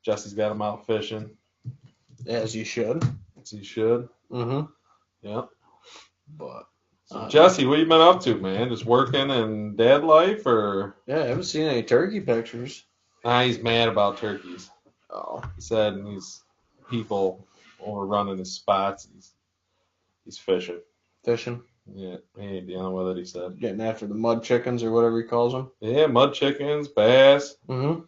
Jesse's got him out fishing.
As you should.
As he should.
Mm-hmm.
Yeah.
But
so Jesse, what you been up to, man? Just working and dad life, or?
Yeah, I haven't seen any turkey pictures.
Nah, he's mad about turkeys.
Oh.
He said these people overrunning his spots. He's fishing.
Fishing?
Yeah, he ain't dealing with it, he said.
Getting after the mud chickens or whatever he calls them.
Yeah, mud chickens, bass.
Mm-hmm.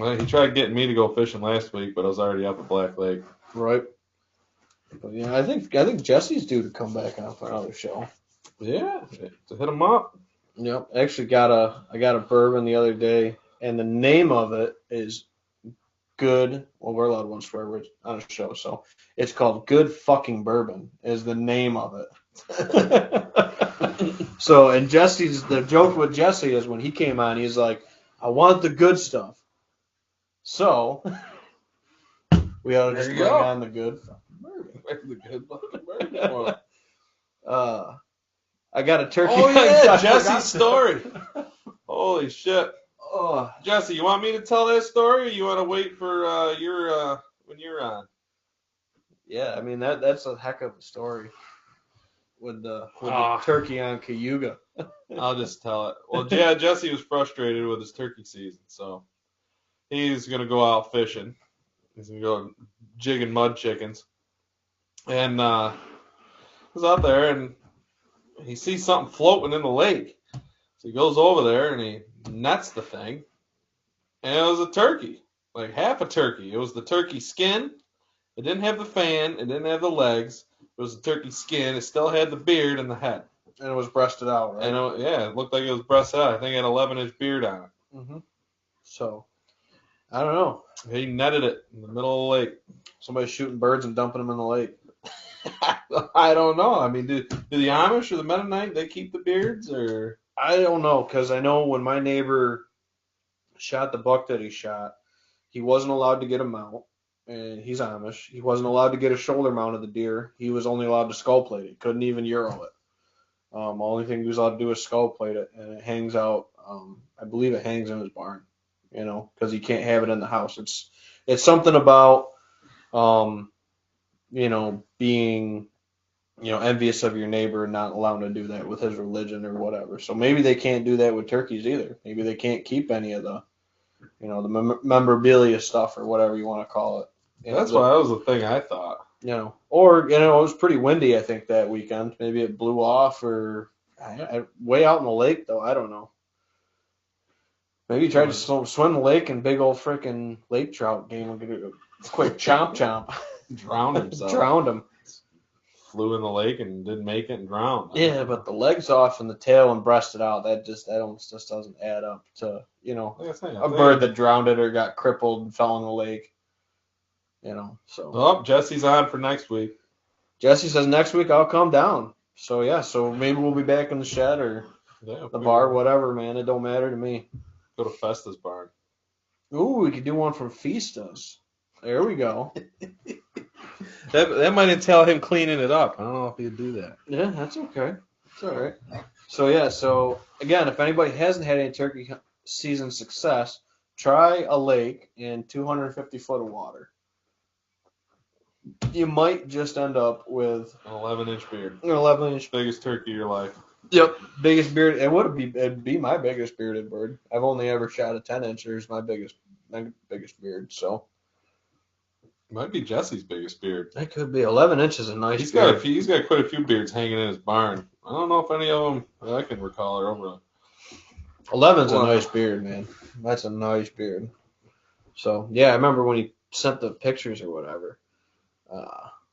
Well, he tried getting me to go fishing last week, but I was already up at Black Lake.
Right. But yeah, I think Jesse's due to come back on for another show.
Yeah, to hit him up.
Yep. Actually I got a bourbon the other day, and the name of it is Good. Well, we're allowed one swear word on a show, so it's called Good Fucking Bourbon is the name of it. So, and the joke with Jesse is when he came on, he's like, I want the good stuff. So, we ought to just bring on the good fucking bourbon.
The good fucking bourbon.
I got a turkey.
Oh, yeah, Jesse's story. Holy shit.
Oh.
Jesse, you want me to tell that story, or you want to wait for when you're on?
Yeah, I mean that's a heck of a story with the
Ah,
turkey on Cayuga.
I'll just tell it. Well, yeah, Jesse was frustrated with his turkey season, so he's gonna go out fishing. He's gonna go jigging mud chickens, and he's out there and he sees something floating in the lake. So he goes over there and he nets the thing, and it was a turkey, like half a turkey. It was the turkey skin. It didn't have the fan. It didn't have the legs. It was a turkey skin. It still had the beard and the head.
And it was breasted out, right?
And yeah, it looked like it was breasted out. I think it had an 11-inch beard on it.
Mm-hmm. So I don't know.
He netted it in the middle of the lake.
Somebody's shooting birds and dumping them in the lake.
I don't know. I mean, do the Amish or the Mennonite, they keep the beards, or?
I don't know, because I know when my neighbor shot the buck that he shot, he wasn't allowed to get a mount, and he's Amish. He wasn't allowed to get a shoulder mount of the deer. He was only allowed to skull plate it. Couldn't even euro it. The only thing he was allowed to do is skull plate it, and it hangs out. I believe it hangs in his barn, because he can't have it in the house. It's something about, being envious of your neighbor and not allowing to do that with his religion or whatever. So maybe they can't do that with turkeys either. Maybe they can't keep any of the, the memorabilia stuff or whatever you want to call it.
That's why that was the thing I thought.
Or it was pretty windy, I think, that weekend. Maybe it blew off or way out in the lake, though. I don't know. Maybe he tried to swim the lake and big old freaking lake trout game would get a quick chomp.
Drowned himself.
Drowned him.
Flew in the lake and didn't make it and drowned.
Yeah, but the legs off and the tail and breasted out, that almost just doesn't add up to,
Like I say,
a bird that drowned it or got crippled and fell in the lake. So.
Oh, Jesse's on for next week.
Jesse says next week I'll come down. So yeah, so maybe we'll be back in the shed or the bar, whatever, man. It don't matter to me.
Go to Festa's barn.
Ooh, we could do one from Fista's. There we go.
That might entail him cleaning it up. I don't know if he'd do that.
Yeah, that's okay. It's all right. So again, if anybody hasn't had any turkey season success, try a lake in 250 foot of water. You might just end up with
an 11-inch beard.
An 11-inch.
Biggest turkey of your life.
Yep. Biggest beard. It'd be my biggest bearded bird. I've only ever shot a 10-incher as my biggest beard. So.
Might be Jesse's biggest beard.
That could be. 11 inches is a nice
He's
beard.
He's got quite a few beards hanging in his barn. I don't know if any of them that I can recall are over.
11's a nice beard, man. That's a nice beard. So yeah, I remember when he sent the pictures or whatever.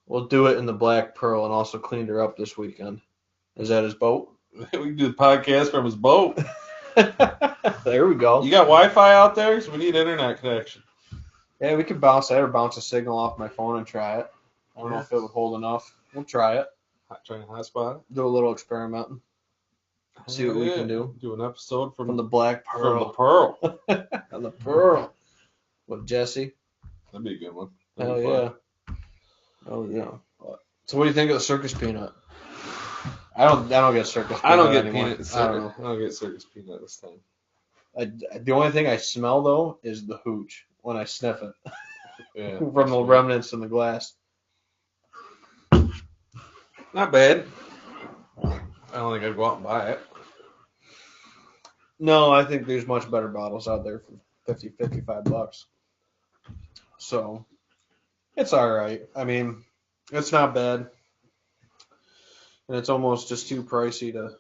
We'll do it in the Black Pearl and also cleaned her up this weekend. Is that his boat?
We can do the podcast from his boat.
There we go.
You got Wi-Fi out there? Because we need internet connection.
Yeah, we could bounce a signal off my phone and try it. I don't know if it would hold enough. We'll try it.
Trying to hotspot.
Do a little experimenting. See what we can do.
Do an episode from
the Black Pearl.
From the Pearl.
On the Pearl. With Jesse.
That'd be a good one.
Hell yeah. Oh yeah. So what do you think of the circus peanut? I don't get circus peanut.
I don't get
anymore.
peanut. I don't get circus peanut this time.
The only thing I smell though is the hooch when I sniff it.
Yeah.
From the remnants in the glass.
Not bad. I don't think I'd go out and buy it.
No, I think there's much better bottles out there for $55. So it's all right. I mean, it's not bad. And it's almost just too pricey to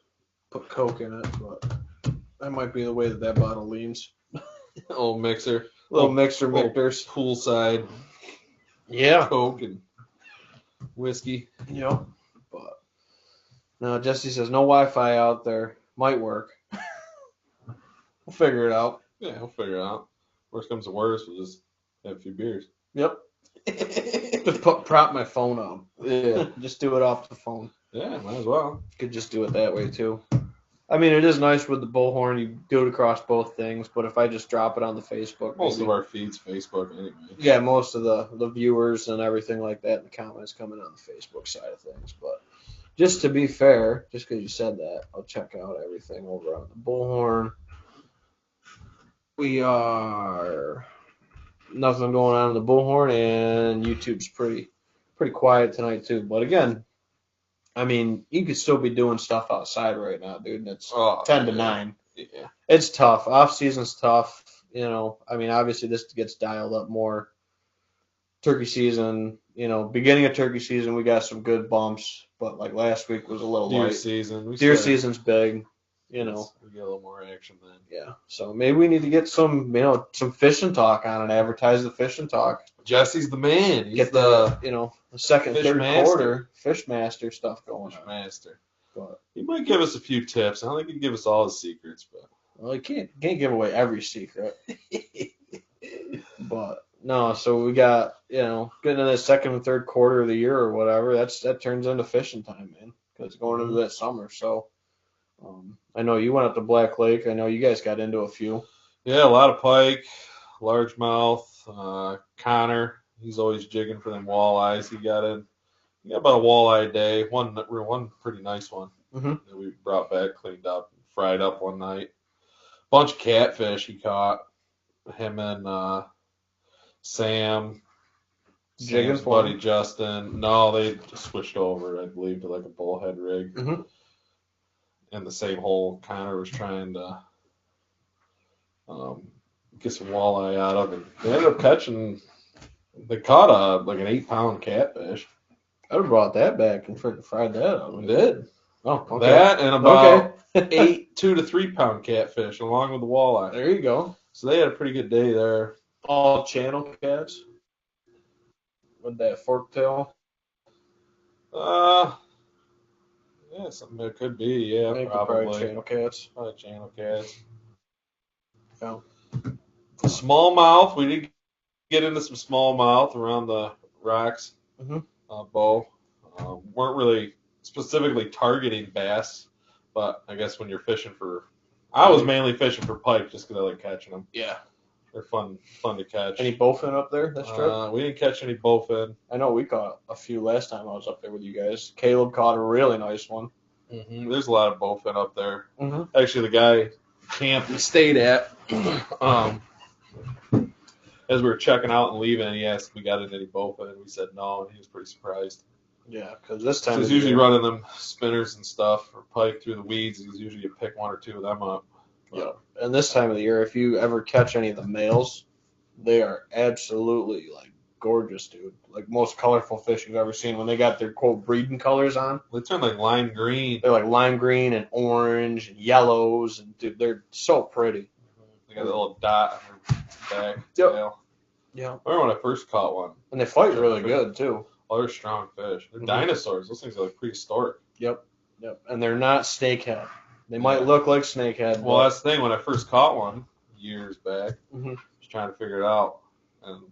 put Coke in it, but that might be the way that bottle leans.
Little mixer.
Little mixers.
Poolside.
Yeah.
Coke and whiskey.
Yep. But no, Jesse says no Wi-Fi out there. Might work. We'll figure it out.
Yeah, we'll figure it out. Worst comes to worst, we'll just have a few beers.
Yep. Just prop my phone up. Yeah. Just do it off the phone.
Yeah, might as well.
Could just do it that way too. I mean, it is nice with the bullhorn. You do it across both things. But if I just drop it on the Facebook,
most of our feed's Facebook anyway.
Yeah, most of the viewers and everything like that in the comments coming on the Facebook side of things. But just to be fair, just because you said that, I'll check out everything over on the bullhorn. We are nothing going on in the bullhorn, and YouTube's pretty pretty quiet tonight too. But again, I mean, you could still be doing stuff outside right now, dude. And it's 10 to 9.
Yeah.
It's tough. Off season's tough. I mean, obviously this gets dialed up more. Turkey season, beginning of turkey season, we got some good bumps, but like last week was a little
Deer
light.
season.
Deer season's big,
Yes, we get a little more action then.
Yeah, so maybe we need to get some, some fishing talk on and advertise the fishing talk.
Jesse's the man. He's
Get the second,
Fish
third
master.
quarter fish master stuff going
Fish
on.
master.
But,
He might give us a few tips. I don't think he'd give us all his secrets, but
well, you can't give away every secret. But no, so we got getting in the second and third quarter of the year or whatever. That turns into fishing time, man, because it's going into that summer. So I know you went up to Black Lake. I know you guys got into a few.
yeah, a lot of pike, largemouth. Connor, he's always jigging for them walleyes. He got about a walleye a day. One pretty nice one that we brought back, cleaned up, fried up one night. Bunch of catfish he caught. Him and Sam,
Jigging
Sam's
for
buddy
him?
Justin. No, they switched over, I believe, to like a bullhead rig.
Mhm.
In the same hole Connor was trying to get some walleye out of, and they ended up catching. They caught like an 8-pound catfish.
I would have brought that back and freaking fried that up.
We did
Oh, okay.
that and about
Okay.
2 to 3 pound catfish along with the walleye.
There you go.
So they had a pretty good day there.
All channel cats with that fork tail.
Yeah, something that could be. Yeah,
I think
probably
channel cats.
Probably channel cats.
Yeah.
Smallmouth. We did get into some smallmouth around the rocks. Bow. Weren't really specifically targeting bass, but I guess when you're fishing I was mainly fishing for pike just because I like catching them.
Yeah.
They're fun to catch.
Any bowfin up there this trip?
We didn't catch any bowfin.
I know we caught a few last time I was up there with you guys. Caleb caught a really nice one.
There's a lot of bowfin up there.
Mm-hmm.
Actually, the guy camp we stayed at, as we were checking out and leaving, he asked if we got any bowfin, and we said no, and he was pretty surprised.
Yeah, because this time
He's usually running them spinners and stuff or pike through the weeds. He's usually you pick one or two of them up.
Yeah, and this time of the year, if you ever catch any of the males, they are absolutely like gorgeous, dude. Like most colorful fish you've ever seen. When they got their quote breeding colors on,
They turn like lime green.
they're like lime green and orange and yellows, and dude, they're so pretty.
They got a little dot on their back.
Yep.
Tail.
Yeah,
I remember when I first caught one.
and they fight really good too.
Oh, they're strong fish. They're dinosaurs. Those things are like prehistoric.
Yep, and they're not snakehead. They might look like snakehead.
Well, that's the thing. When I first caught one years back, I
Mhm.
was trying to figure it out, and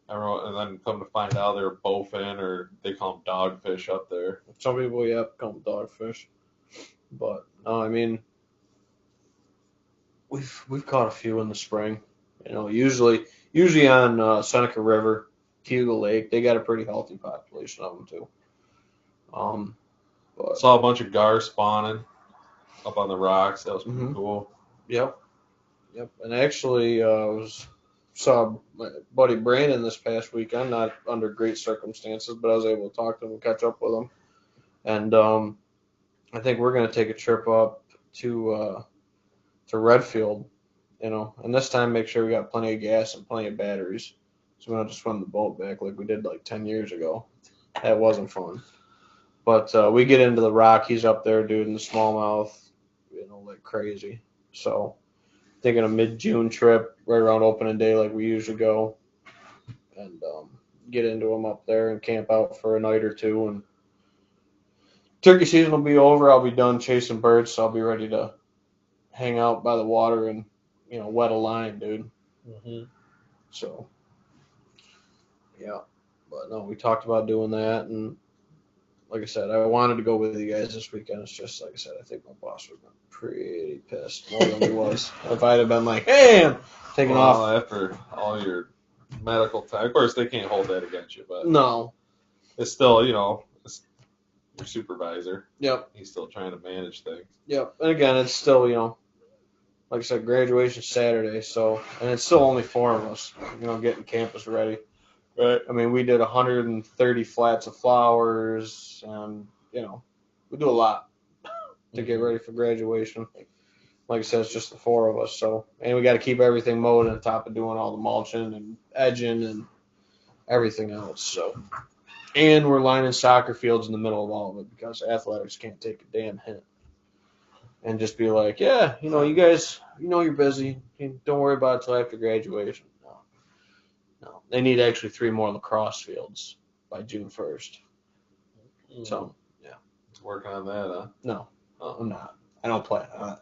then come to find out they were bowfin, or they call them dogfish up there.
Some people, call them dogfish. But no, I mean, we've caught a few in the spring. Usually on Seneca River, Cayuga Lake, they got a pretty healthy population of them too. But
Saw a bunch of gar spawning up on the rocks. That was pretty cool.
Yep. And actually, saw my buddy Brandon this past weekend. Not under great circumstances, but I was able to talk to him and catch up with him. And I think we're gonna take a trip up to Redfield, and this time make sure we got plenty of gas and plenty of batteries, so we don't just run the boat back like we did like 10 years ago. That wasn't fun. But we get into the Rockies up there, dude, in the smallmouth, like crazy. So thinking a mid-June trip right around opening day like we usually go, and get into them up there and camp out for a night or two. And turkey season will be over. I'll be done chasing birds, so I'll be ready to hang out by the water and wet a line, dude. So yeah, but no, we talked about doing that, and like I said, I wanted to go with you guys this weekend. It's just like I said, I think my boss would have been pretty pissed more than he was if I'd have been like, "Hey, I'm taking off."
After all your medical time, of course they can't hold that against you, but
No.
It's still it's your supervisor.
Yep.
He's still trying to manage things.
Yep. And again, it's still like I said, graduation Saturday, and it's still only 4 of us, getting campus ready.
Right.
I mean, we did 130 flats of flowers, and we do a lot to get ready for graduation. Like I said, it's just the four of us. So, and we got to keep everything mowed on top of doing all the mulching and edging and everything else. So, and we're lining soccer fields in the middle of all of it because athletics can't take a damn hint and just be like, yeah, you guys, you're busy. Don't worry about it till after graduation. No, no, they need actually 3 more lacrosse fields by June 1st. So, yeah,
Working on that, huh?
no,
Oh,
I'm not. I don't plan on it.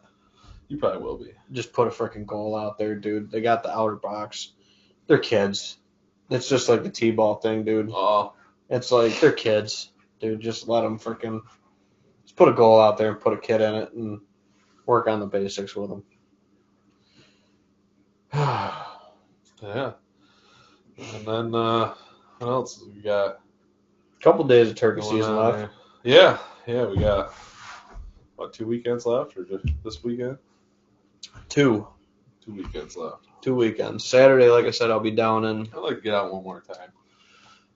you probably will be.
Just put a freaking goal out there, dude. They got the outer box. They're kids. It's just like the T-ball thing, dude.
Oh,
It's like they're kids, dude. Just let them freaking just put a goal out there and put a kid in it and work on the basics with them.
yeah. And then what else we got?
Couple days of turkey
Going
season
on
left.
there? Yeah, yeah. We got what, 2 weekends left, or just this weekend?
2
2 weekends left.
2 weekends. Saturday, like I said, I'll be down in.
I'd like to get out one more time.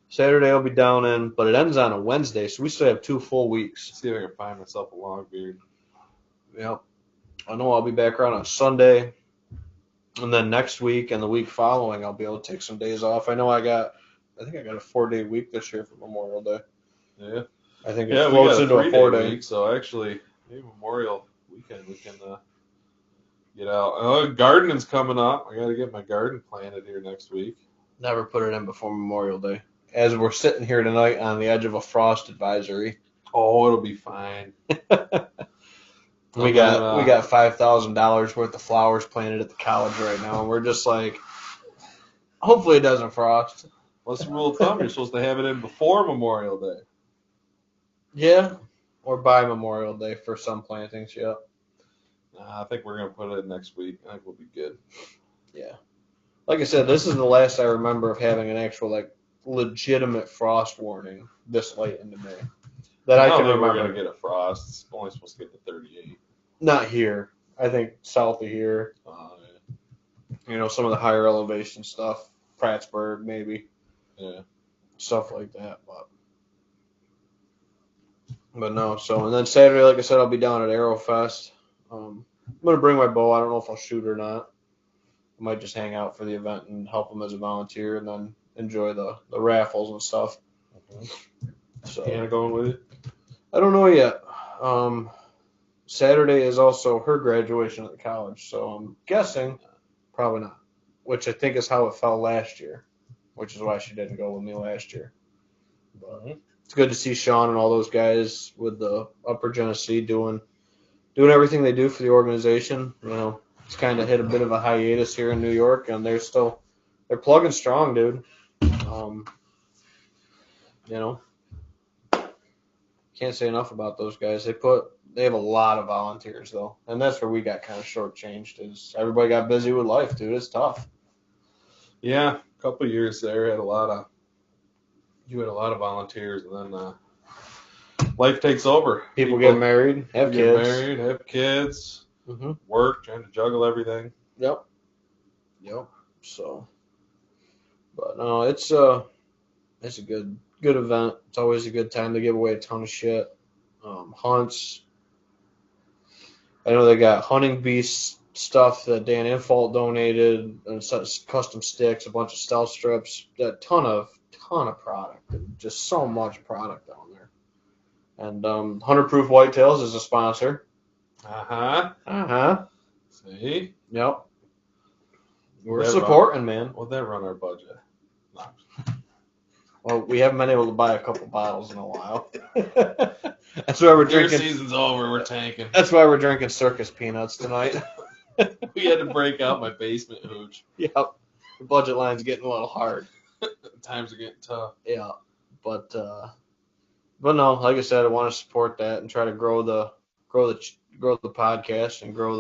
Saturday I'll be down in, but it ends on a Wednesday, so we still have 2 full weeks.
See if I can find myself a long beard.
Yep. I know I'll be back around on Sunday, and then next week and the week following I'll be able to take some days off. I think I got a 4-day week this year for Memorial Day.
Yeah.
I think
Yeah,
it
we got
floats
a
into a
3-day
4-day.
week, so actually, maybe Memorial weekend we can get out. Gardening's coming up. I got to get my garden planted here next week.
Never put it in before Memorial Day. As we're sitting here tonight on the edge of a frost advisory.
Oh, it'll be fine.
We got $5,000 worth of flowers planted at the college right now, and we're just like, hopefully it doesn't frost.
What's the rule of thumb? You're supposed to have it in before Memorial Day.
Yeah, or by Memorial Day for some plantings. Yeah.
Nah, I think we're gonna put it in next week. I think we'll be good.
Yeah. Like I said, this is the last I remember of having an actual legitimate frost warning this late into May that I
don't
can
think
remember.
we're gonna get a frost. It's only supposed to get to 38.
Not here. I think south of here.
Yeah.
Some of the higher elevation stuff, Prattsburg maybe,
Yeah.
stuff like that. But no. So and then Saturday, like I said, I'll be down at Arrowfest. I'm gonna bring my bow. I don't know if I'll shoot or not. I might just hang out for the event and help them as a volunteer, and then enjoy the raffles and stuff. So
Anna going with you?
I don't know yet. Saturday is also her graduation at the college, so I'm guessing probably not. Which I think is how it fell last year, which is why she didn't go with me last year. But it's good to see Sean and all those guys with the Upper Genesee doing everything they do for the organization. It's kind of hit a bit of a hiatus here in New York, and they're plugging strong, dude. Can't say enough about those guys. They have a lot of volunteers though, and that's where we got kind of shortchanged. Is everybody got busy with life, dude? It's tough.
Yeah, a couple of years there, had a lot of volunteers, and then life takes over.
People get married, have
kids,
Mm-hmm.
work, trying to juggle everything.
Yep. So, but no, it's a good event. It's always a good time to give away a ton of shit. Hunts. I know they got hunting beast stuff that Dan Infault donated, and custom sticks, a bunch of stealth strips, a ton of product, and just so much product down there. And 100 Proof Whitetails is a sponsor.
See?
Yep. We're supporting, man.
Would that run our budget? No.
Well, we haven't been able to buy a couple bottles in a while. That's why we're drinking.
Beer season's over. We're tanking.
That's why we're drinking circus peanuts tonight.
We had to break out my basement hooch.
Yep. The budget line's getting a little hard.
Times are getting tough.
Yeah. But no, like I said, I want to support that and try to grow the podcast and grow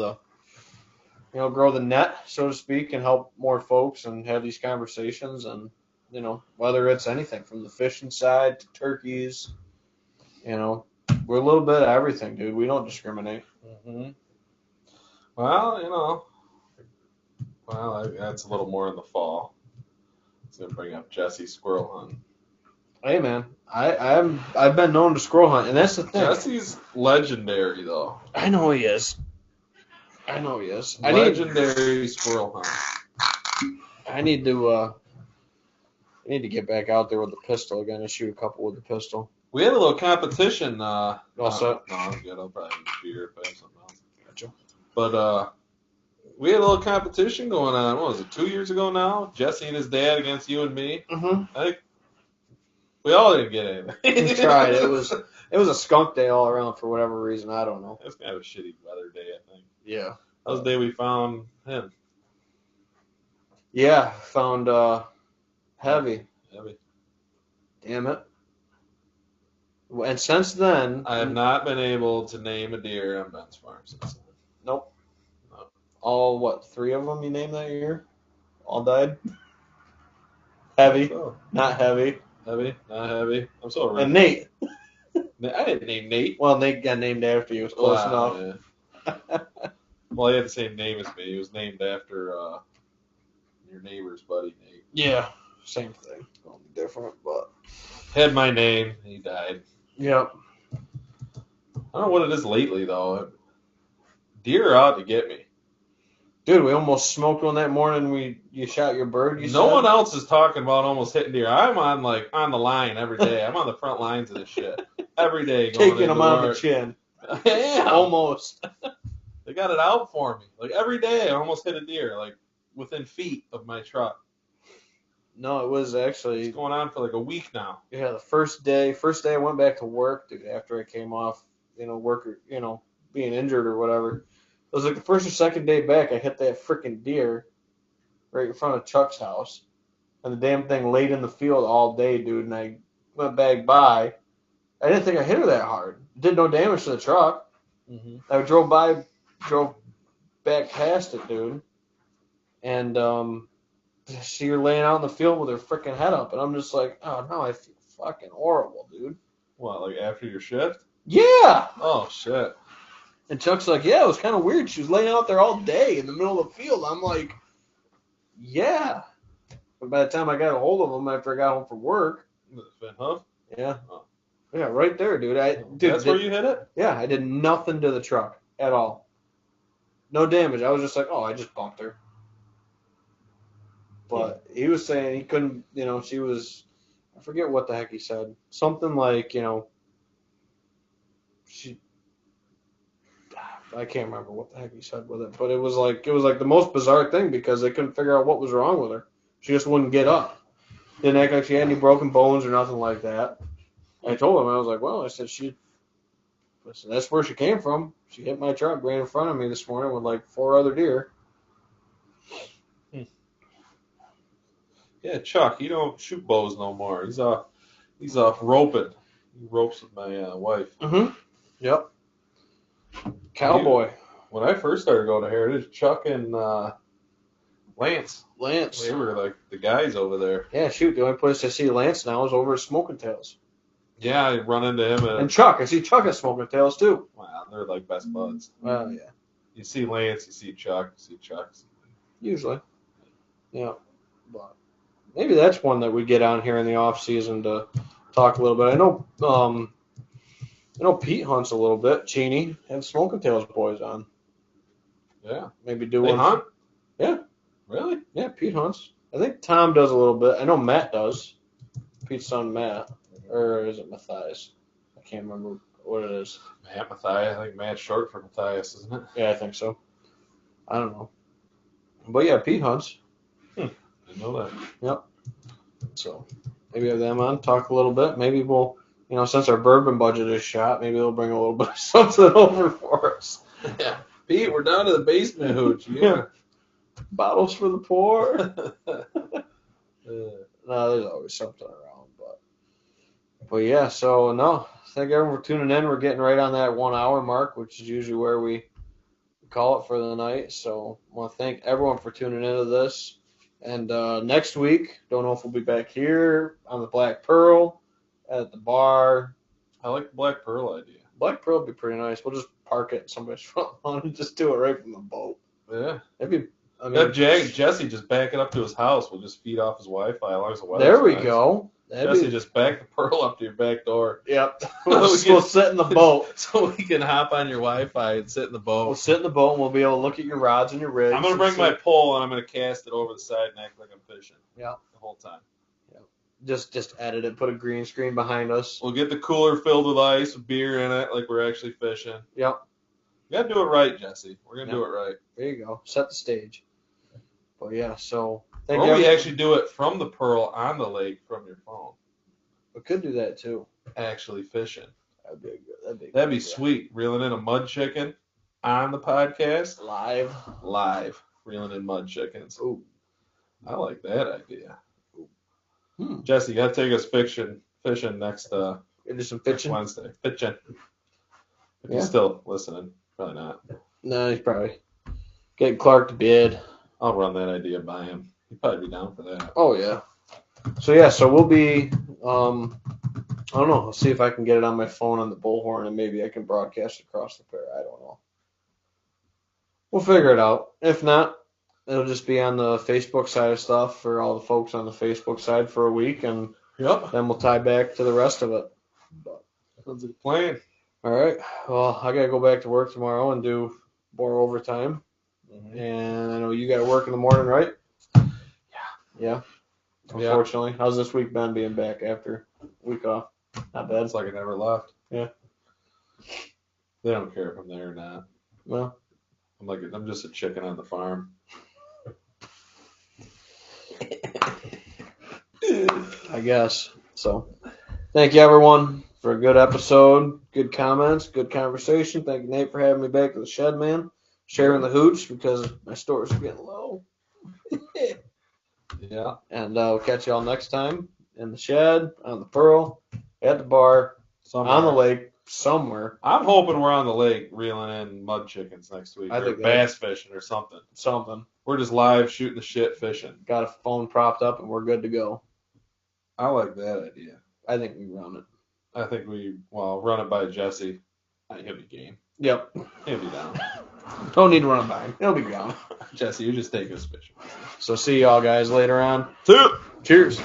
the net, so to speak, and help more folks and have these conversations. And whether it's anything from the fishing side to turkeys, we're a little bit of everything, dude. We don't discriminate.
Mm-hmm. Well, that's a little more in the fall. It's gonna bring up Jesse squirrel hunt.
Hey man, I've been known to squirrel hunt, and that's the thing.
Jesse's legendary though.
I know he is.
Legendary squirrel hunt.
I need to get back out there with the pistol again and shoot a couple with the pistol.
We had a little competition.
All set?
No, I'm good. I'll probably have a beer if I have something else.
Gotcha.
But we had a little competition going on. What was it? 2 years ago now. Jesse and his dad against you and me.
Mm-hmm.
I think we all didn't get anything.
We tried. It was a skunk day all around for whatever reason. I don't know.
It was kind of a shitty weather day, I think.
Yeah.
That was the day we found him.
Yeah. Found heavy.
Heavy.
Damn it. And since then,
I have not been able to name a deer on Ben's farm since then.
Nope.
No.
All what? 3 of them you named that year? All died. Heavy.
So,
Not heavy.
heavy, not heavy. I'm so
And
rich.
Nate.
I didn't name Nate.
Well, Nate got named after you. It was close enough.
Yeah. Well, he had the same name as me. He was named after your neighbor's buddy, Nate.
Yeah. Same thing. Only different, but.
Had my name. He died.
Yep.
I don't know what it is lately, though. Deer are out to get me.
Dude, we almost smoked one that morning. You shot your bird.
No one else is talking about almost hitting deer. I'm on the line every day. I'm on the front lines of this shit every day. Going
Taking them on the chin.
Yeah,
Almost.
They got it out for me. Like every day, I almost hit a deer, like within feet of my truck.
No, it was actually.
It's going on for like a week now.
Yeah, the first day I went back to work, dude. After I came off, work, being injured or whatever. It was like the first or second day back, I hit that freaking deer right in front of Chuck's house. And the damn thing laid in the field all day, dude. And I went back by. I didn't think I hit her that hard. Did no damage to the truck.
Mm-hmm.
I drove back past it, dude. And see her laying out in the field with her freaking head up. And I'm just like, oh, no, I feel fucking horrible, dude.
What, like after your shift?
Yeah!
Oh, shit.
And Chuck's like, yeah, it was kind of weird. She was laying out there all day in the middle of the field. I'm like, yeah. But by the time I got a hold of him after I got home from work.
Huh?
Yeah.
Oh.
Yeah, right there, dude.
That's where you hit it?
Yeah, I did nothing to the truck at all. No damage. I was just like, oh, I just bumped her. But he was saying he couldn't, she was, I forget what the heck he said. Something like, I can't remember what the heck he said with it, but it was like the most bizarre thing because they couldn't figure out what was wrong with her. She just wouldn't get up. Didn't act like she had any broken bones or nothing like that. I told him, I was like, well, I said that's where she came from. She hit my truck right in front of me this morning with like 4 other deer.
Yeah, Chuck, he don't shoot bows no more. He's off roping. He ropes with my wife.
Mm-hmm. Yep. Cowboy.
When I first started going to Heritage, Chuck and Lance. They were like the guys over there.
Yeah, shoot. The only place I see Lance now is over at Smoking Tails.
Yeah, I run into him.
And Chuck. I see Chuck at Smoking Tails too.
Wow, they're like best buds.
Well, yeah.
You see Lance, you see Chuck,
Usually. Yeah. But maybe that's one that we get on here in the off season to talk a little bit. I know Pete hunts a little bit. Cheney and Smoking Tails boys on.
Yeah.
Maybe do
They
one.
hunt?
Yeah.
Really?
Yeah, Pete hunts. I think Tom does a little bit. I know Matt does. Pete's son Matt. Or is it Matthias? I can't remember what it is.
Matt Matthias. I think Matt's short for Matthias, isn't it?
Yeah, I think so. I don't know. But yeah, Pete hunts.
Didn't know that.
Yep. So maybe have them on, talk a little bit. Maybe we'll, since our bourbon budget is shot, maybe they'll bring a little bit of something over for us.
Yeah. Pete, we're down to the basement hooch.
Yeah. Bottles for the poor. No, there's always something around. But yeah, so no, thank everyone for tuning in. We're getting right on that 1 hour mark, which is usually where we call it for the night. So I want to thank everyone for tuning into this. And next week, don't know if we'll be back here on the Black Pearl, at the bar.
I like the Black Pearl idea.
Black Pearl would be pretty nice. We'll just park it in somebody's front lawn and just do it right from the boat.
Yeah.
That'd be I mean,
Got Jesse just back it up to his house. We'll just feed off his Wi-Fi as long as the weather's
there we
nice.
go.
Jesse, just back the Pearl up to your back door.
Yep. We'll sit in the boat.
So we can hop on your Wi-Fi and sit in the boat.
We'll sit in the boat and we'll be able to look at your rods and your rigs.
I'm going to bring my pole and I'm going to cast it over the side and act like I'm fishing.
Yeah.
The whole time.
Just edit it, put a green screen behind us.
We'll get the cooler filled with ice, with beer in it, like we're actually fishing.
Yep.
You got to do it right, Jesse. We're going to do it right.
There you go. Set the stage. But yeah, so
or we actually do it from the Pearl on the lake from your phone.
We could do that too.
Actually fishing.
That'd be
sweet. Reeling in a mud chicken on the podcast.
Live.
Reeling in mud chickens.
Ooh.
I like that idea. Jesse, you got to take us fishing next
do some fishing
Wednesday. Fishing. If he's still listening. Probably not.
No, he's probably getting Clark to bid.
I'll run that idea by him. He'd probably be down for that.
Oh, yeah. So we'll be, I don't know. I'll see if I can get it on my phone on the bullhorn and maybe I can broadcast across the pair. I don't know. We'll figure it out. If not, it'll just be on the Facebook side of stuff for all the folks on the Facebook side for a week, and then we'll tie back to the rest of it.
Sounds like a plan.
All right. Well, I got to go back to work tomorrow and do more overtime. Mm-hmm. And I know you got to work in the morning, right? Yeah. Unfortunately. Yeah. How's this week been being back after a week off? Not bad.
It's like I never left.
Yeah.
They don't care if I'm there or not.
Well,
I'm just a chicken on the farm.
I guess. So, thank you, everyone, for a good episode. Good comments, good conversation. Thank you, Nate, for having me back to the shed, man. Sharing the hooch because my stores are getting low.
Yeah.
And we'll catch y'all next time in the shed, on the Pearl, at the bar, on the lake, somewhere.
I'm hoping we're on the lake reeling in mud chickens next week. Or bass fishing or something. We're just live shooting the shit fishing.
Got a phone propped up and we're good to go.
I like that idea.
I think we run it.
I think run it by Jesse. He'll be game.
Yep.
He'll be down.
Don't need to run it by him. He'll be gone.
Jesse, you just take us fishing.
So see y'all guys later on.
See ya.
Cheers.